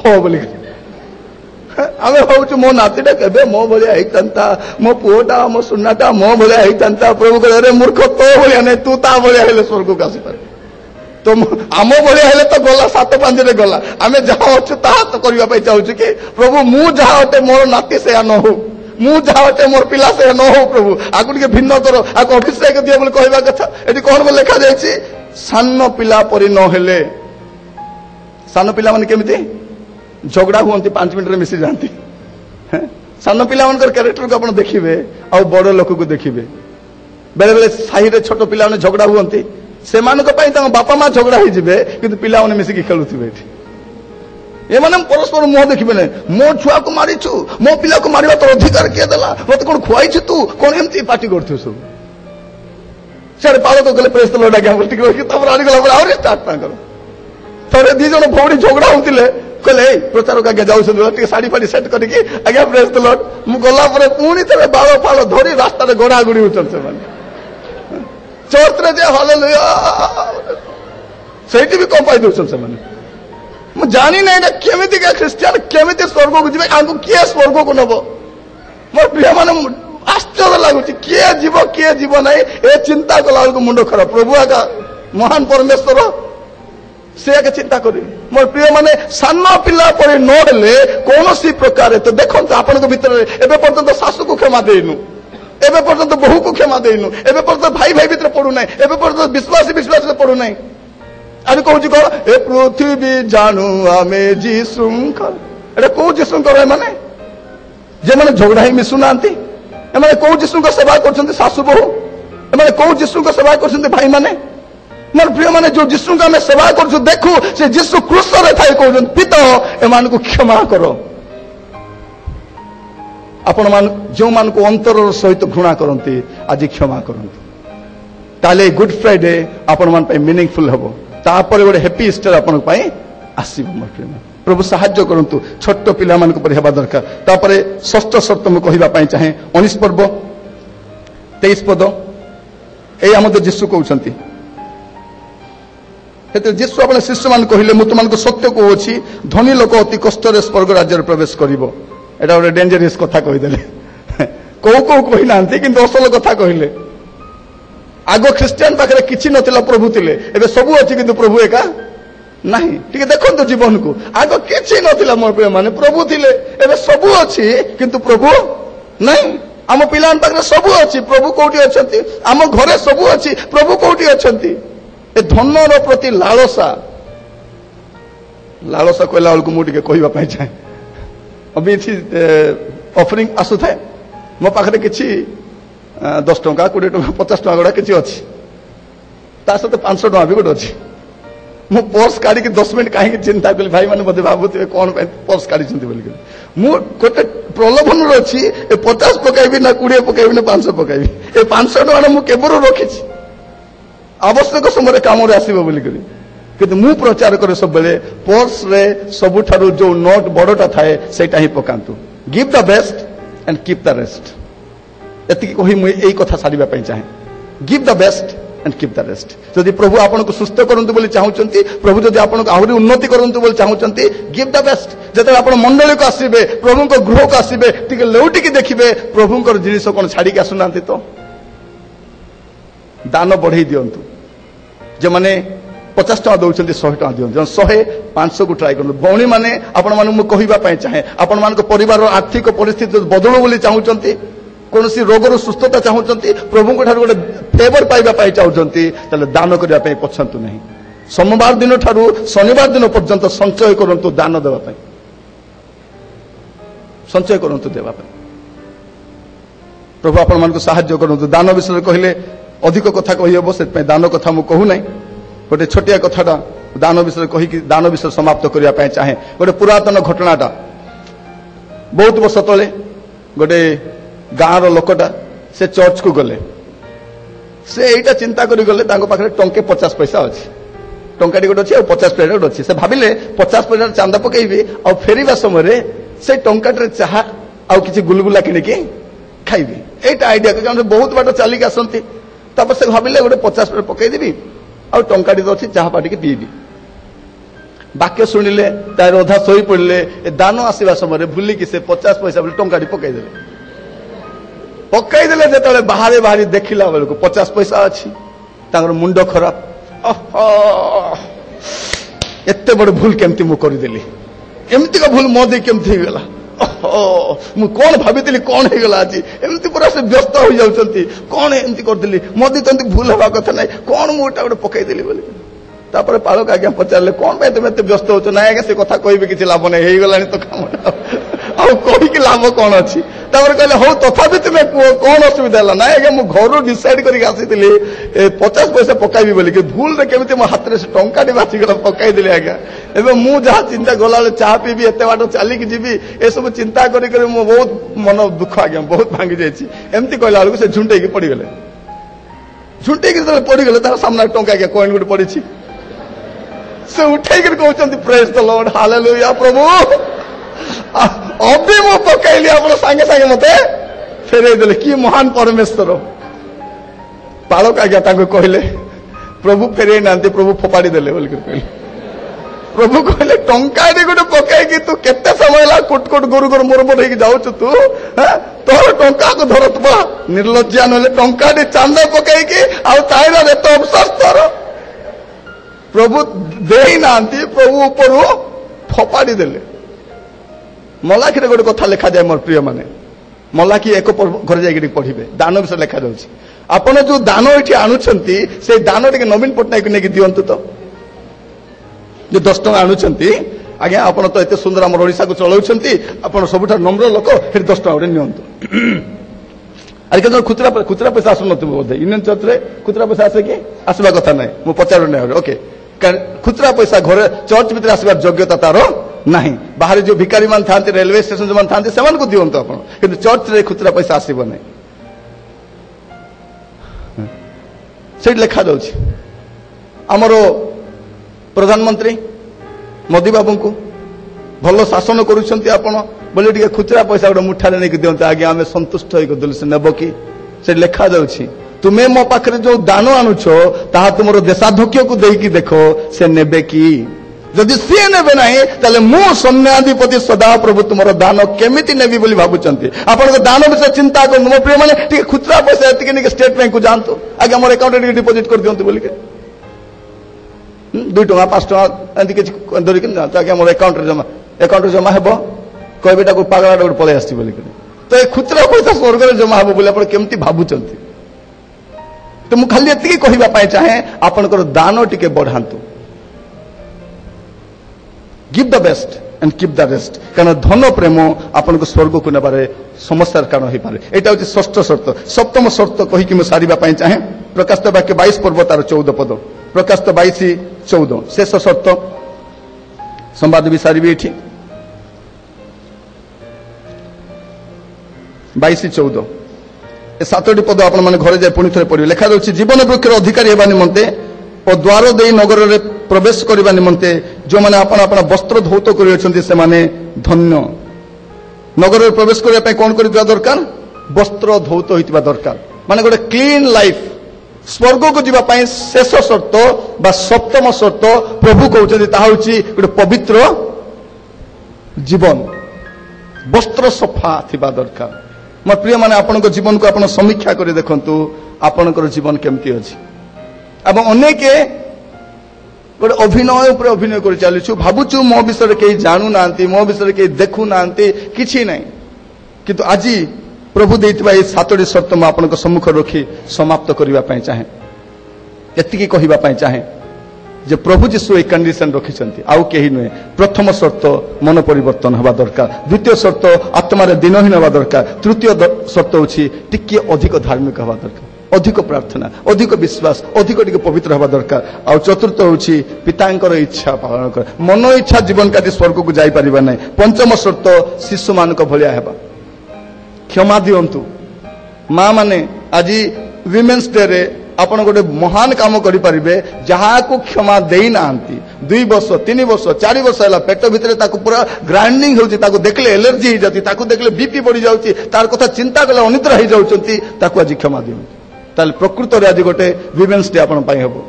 हो बोली आमे भाबुछु मो नातीटा केबे मो भलिया हेइतंता मो पुओटा मो सुन्नाटा मो भलिया हेइतंता प्रभु कहे रे मूर्ख तो भलिया नै तू ता भलिया हेले स्वर्ग को आसी पारे तो आम भलिया हेले तो गला 7-5 रे गला आमे जहा अछु ता तो करबा पई चाहू कि प्रभु मु जहा होते मोर नाती से न हो मु जहा होते मोर पिला से न हो प्रभु आगु के भिन्न करो आगु अभिषेक दियो बोले कहबा कथा एटी कोन में लिखा जायछि सान पिला परि न हेले सान पिला माने केमिति झगड़ा हुंती 5 मिनट रे मिसी जानती सान पिला मानकर कैरेक्टर को आपण देखिबे आ बड़ लोक को देखिबे बेले बेले साही रे छोट पिला माने झगड़ा हुंती से मानक पई ता बापा मां झगड़ा ही जिबे किंतु पिला माने मिसी के खेलुथिबे एठी ए माने परस्पर मुह देखिबे नै मो छुआ को मारिछु मो पिला को मारिबा तो अधिकार के देला मते कोन खुआइछु तू कोन एमती पार्टी करथु सब सारे पालो को गले प्रेस तो लोडा के बोलती कि तब रानी गला और स्टार्ट ना करो थोड़े दी जण भौडी झगड़ा होतिले कहले प्रचार का जाऊ से साड़ी फाड़ी सेट करके आगे प्रेस तो लोड मु गला परे पुणी थे बाल फाल धरी रास्ता रे गोड़ा गुड़ी उठल से माने चर्च रे जे हालेलुया सेठी भी कम पाई दोसन से माने मु जानी नै ना केमिति का क्रिश्चियन केमिति स्वर्ग को जिबे आगु के स्वर्ग को नबो मोर प्रिय माने आश्चर्य लागुची के जीव नै ए चिंता कला को मुंडो खराब प्रभु आका महान परमेश्वर से आगे चिंता करी मोर प्रिय माने सान पिला परि न हेले कोनोसी प्रकार तो देखो आपण को भीतर एबे पर्यंत सासु को क्षमा देनु एबे पर्यंत बहु को क्षमा देनु एबे पर्यंत भाई भाई भीतर पड़ू ना एबे पर्यंत विश्वासी विश्वास पड़ू ना आम कहूँ कौन ए पृथ्वी जानू आमे जीशुंकर एटा कौ जीशुंकर एमाने जे माने झगड़ा ही मिशुना एमाने कौ जीशुंकर सेवा कर सासु बहु एमाने कौ जीशुंकर सेवा कर भाई माने मोर प्रिय माने जो जीशु का सेवा कर देखू से जीशु क्रूस रे थाई कहउछन पिता एमान को क्षमा करो आपण मान जो मान को अंतर सहित घृणा करती आज क्षमा करती ताले गुड फ्राइडे आपण मान पे मीनिंगफुल हबो तापर गोटे हैप्पी ईस्टर आपण पे आसीबो मोर प्रिय प्रभु साहाय्य करंतु छोट पिला मान को पर हेबा दरकार तापर षष्ठ शर्त मु कहिबा पई चाहे 19 पर्व 23 पद ए हमद जीशु कहउछंती जीशु अपने शिष्य मान कहले मु तुमको सत्य कहूँ धनी लोक अति कष्ट स्वर्ग राज्य प्रवेश कर एटा गोटे डेंजरियस कथा कहीदेले कौ कौ कही ना कि असल कथा कहले आग ख्रिस्टियान पाखे किसी नथिला प्रभु थिले एबे सबु अछि किंतु प्रभु एका नहीं ठीक देखो जीवन को आग किसी नथिला मोर प्रिय माने प्रभु थिले एबे सबु अछि किंतु प्रभु नहीं आम पिलान पाखे सबु अछि प्रभु कोठी अछंती आम घरे सबु अछि प्रभु कोठी अछंती ए धनर प्रति लालसा लालसा कहला बेलू मुझे कहवाई चाहे अभी ऑफरिंग आसु थाए मो पाखे किसी 10 टंका 20 टंका 50 टंका गुड़ा किसी अच्छी ता सहित 500 टंका भी गोटे अच्छी मु पर्स काढ़ी 10 मिनट कहीं चिंता कली भाई मैंने बोधे भावुवे कौन पर्स काढ़ी गोटे प्रलोभन अच्छी 50 पकईबी ना 20 पकईबी ना 500 पकईबी ए 500 टंका मुझे रखी आवश्यक समय काम आसब बोलिकी किंतु मु प्रचार करे सब बेले पर्स रे सबुठारु जो नोट बड़टा थाए सेटा ही पकांतु give the best and keep the rest एति कही मु एई कथा सारिबा पई चाहे give the best and keep the rest जदि प्रभु आपनको सुस्थ करंतु बोली चाहुचंती प्रभु जदि आपनको आहुरी उन्नति करंतु बोली चाहुचंती गिव द बेस्ट जते आपण मंडली को आसीबे प्रभु को गृह को आसीबे टिके लेउटिकी देखिबे प्रभु को जिनिस कोन छाडी के आसुनांती तो दान बढ़ई दिंतु जो मैंने 50 टका दौरान 100 टका दिखाँ 100 500 को ट्राए करूँ भौणी मैंने आपण मान कहवाई चाहे आपण मान परिवार आर्थिक परिस्थिति बदलू बोली चाहूँगी कौन रोगर सुस्थता चाहूँगी प्रभु गोटे फेवर पाइबा चाहूँगी दान करने पछंतु नहीं सोमवार दिन ठारू शनिवार दिन पर्यंत संचय करंतु दान देवाई संचय करंतु देवाई प्रभु आपण मान साहाय्य करंतु दान विषय कहले अधिक कथा कही हम से दान कथा मुझे कहूना गोटे छोटिया कथाटा दान विषय कहीकि दान विषय समाप्त करने चाहे गोटे पुरातन घटनाटा बहुत वर्ष तले गोटे गाँव लोकटा से चर्च को गले से यहीटा चिंता कर गले पाखे टंके 50 पैसा अच्छी टंकाटी गोटे अच्छी 50 पैसा गोटे अच्छी से भाविले 50 पैसा चांदा पकईबी आ फेरवा समय से टंकाटे चाह आउ कि गुलगुला किणिकी खाइबी एटा आइडिया बहुत बाट चलिक आसती तापर से भाविले गोटे 50 पैसा पकईदेवी आ टंकाटी तो अच्छी चाह पाटिके पीबी वाक्य शुणिले तार अधा शोई पड़े दान आसवा समय भूलिकी से 50 पैसा बोले टंकाटी पकईदेले जो बाहरी बाहरी देखला बेलू 50 पैसा अच्छी मुंड खराब एत बड़ भूल केमती मु करदेली एमती का भूल मो दे केमती गला मु कौन भाभी कौन हो गला आज एमती पूरा से व्यस्त हो जाउछंती कौन एमती करदेली मोदी तो भूल हवा कथा ना कौन मुटा गोटे पकईदेली बोली तापर पालक आज्ञा पचारे कौन पे तुम एत व्यस्त हो ना आज्ञा से कथा कह किसी लाभ नहीं हो गला तो काम कहीकि लाभ कौन अच्छी कहले हो तथापि तुम्हें कह कौन असुविधा है ना आज्ञा मुझे घर डिसाइड करके 50 पैसा पकईबी बोली भूल केमी मो हाथ से टंका बाचिगला पकईदेली आज्ञा एवं मु जहाँ चिंता गला चाह पीबी एत बाट चलिकी जी ए सब चिंता कर बहुत मन दुख आज्ञा बहुत भांगी जामती कहला बेलू से झुंटेकी पड़गले झुंटेकी जो पड़गले तार सामने टंका आज्ञा कॉइन गोटे पड़ी से उठेक कहते प्रेज द लॉर्ड हालेलुया प्रभु अभी मु पकईली आप सांगे सांगे मत फेरई देले कि महान परमेश्वर पालक आज्ञा कहले प्रभु फेरई ना प्रभु फोपाड़ी देले बोल कहले प्रभु कहले टंका गोटे पकईकी तू केते समय ला कुट कुट गुरु गुरु मोर मोर होगी जाऊँ तू तोर टंका को धरतबा निर्लज्जा ना टंका चांदा पकईकी आईर एत अवसर तोर प्रभु दे ना प्रभु ऊपर फोपाड़ी देले मलाखी गोटे कथा लिखा जाए मोर प्रिय माने मला कि एक घर जाकर पढ़े दान विषय लिखा जाऊँगी आपण जो दान ये आणुंट से दान टे नवीन पट्टनायक नहीं दिंतु तो जो 10 टଙ୍କା आणुंट आज्ञा आपण तो एत सुंदर आम ओडिशा को चलाउछंती आपण सबुठा नम्र लोक फिर 10 टଙ୍କା गोटे नियंतु अरे के खुचरा पैसा आसु नथु बोधे यूनियन चर्च रे खुचरा पैसा आसे कि आसबा कथा नै मु पचारु नै ओके खुचरा पैसा घर चर्च भीतर आसबार योग्यता तार नाही बाहर जो भिखारी मान थांती रेलवे स्टेशन जो मान थांती सेमान को दियंतु आपण किंतु चर्च रे खुचरा पैसा आसीबो नै से लिखा जाउछि हमरो प्रधानमंत्री मोदी बाबू को भल शासन करुछंती आपण बोले टिके खुचरा पैसा गोटे मुठारे नहीं दियंते आगे आमे संतुष्ट होई गदुल से नेबो कि से लिखा जाउछि तुमे मो पाखरे जो दान आणुछो ताहा तुमरो देशाध्यक्ष को देकी देखो से नेबे कि जदि सी नेबे नाही ताले मु सन्याधिपति सदा प्रभु तुमरो दान केमिति नेबी बोली भाबुचंती आपण को दान विषय चिंता कर मो प्रिय माने टिके खुचरा पैसा एतिके नहीं स्टेट बैंक को जानतो आगे हमर अकाउंट रे डिपॉजिट कर दियंतु बोली के 2 टଙ୍କା 5 टଙ୍କା एंती के धरिक ताकि हमर अकाउंट जमा हेबो कह बेटा को पागला गोटे पलि आसी बोली तो ये खुचरा पैसा स्वर्ग में जमा हे बोले आप केमती भावुंट तो मुझे खाली एति कहवाई चाहे आपंकर दान टिके बढ़ातु give the best and keep the rest कारण धन प्रेम आपन को स्वर्ग को नेबारे समस्यार कारण हो पारे एटा होची षष्ठ शर्त सप्तम शर्त कहि कि सारिबा पई चाहे प्रकाशित वाक्य 22 पर्व तार 14 पद प्रकाशित 22:14 शेष शर्त संवाद भी सारिबी एठी 22:14 ए 7टी पद आपण माने घरे जाय पुणी थरे पढिबे लेखा जाउछि जीवन वृक्षर अधिकारी हेबा निमंते और द्वार दे नगर रे प्रवेश करबा निमंते जो माने आपण आपण वस्त्र धौत करि अछंती से माने धन्य नगर रे प्रवेश करबा पय कोन करि दिया दरकार वस्त्र धौत होइतिबा दरकार माने गोटे क्लीन लाइफ स्वर्ग को जीवा पय शेष शर्त बा सप्तम शर्त प्रभु कहउछंती ता होछि गोटे पवित्र जीवन वस्त्र सफा थिबा दरकार मोर प्रिय माने आपन जीवन को आपण समीक्षा करि देखंतु आपनकर जीवन केमती अछि अब अनेक गोटे अभिनय उपर अभिनय कर चलुछु भावुछु मो विषय कहीं जानू ना मो विषय कहीं देखु ना किछि नहीं किंतु आज प्रभु देइतबा ए 7टी शर्त म आपन सम्मुख रखी समाप्त करबा पय चाहे एतिकी कहबा पय चाहे जे प्रभु जीशु एक कंडीशन रखिछंती आउ केही नुहे प्रथम शर्त मन परिवर्तन हवा दरकार द्वितीय शर्त आत्मा रे दिनहीन हवा दरकार तृतीय शर्त होछि टिके अधिक धार्मिक हवा दरकार अधिक प्रार्थना अधिक विश्वास अधिक टिके पवित्र हवा दरकार आ चतुर्थ होछि पितांकर इच्छा पालन कर मन इच्छा जीवन काटी स्वर्ग को जाई परिबा नै पंचम शर्त शिशु मानक भलिया हेबा क्षमा दियंतु मां माने आज विमेन्स डे रे आपण गोटे महान काम करि परिबे जहा को क्षमा देई नांती 2 वर्ष 3 वर्ष 4 वर्ष हला पेट भितरे ताको पूरा ग्राइंडिंग होउची ताको देखले एलर्जी हो जाती ताको देखले बीपी बढ़ी जाउची तार कथा चिंता कले अनिद्रा हो जाउचंती ताको आज क्षमा दियंतु ताल प्रकृत रे आज गोटे विमेन्स डे आपण पई हेबो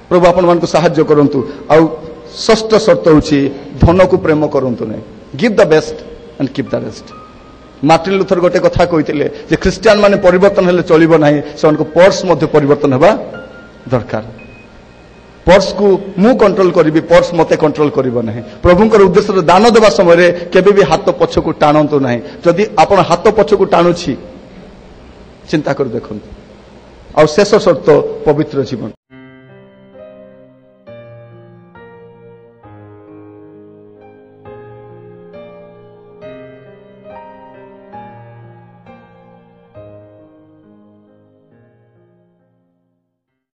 प्रभु आपण मान को सहाय्य करंतु आ षष्ठ शर्त होची धन को प्रेम करंतु नै give the best and keep the rest Martin Luther गोटे कथा कहिथिले जे ख्रिस्टियन माने परिवर्तन हेले चलिबो नाही सेमान को पर्स मध्ये परिवर्तन हेबा दरकार पर्स को मु कंट्रोल करिबी पर्स मते कंट्रोल करिबो नाही प्रभुंकर उद्देश्य दान देबा समय रे केबे भी हाथ पछ को टाणंतु नाही जदि आपण हाथ पछ को टाणुछि चिंता कर देखंतु आ शेष शर्त पवित्र जीवन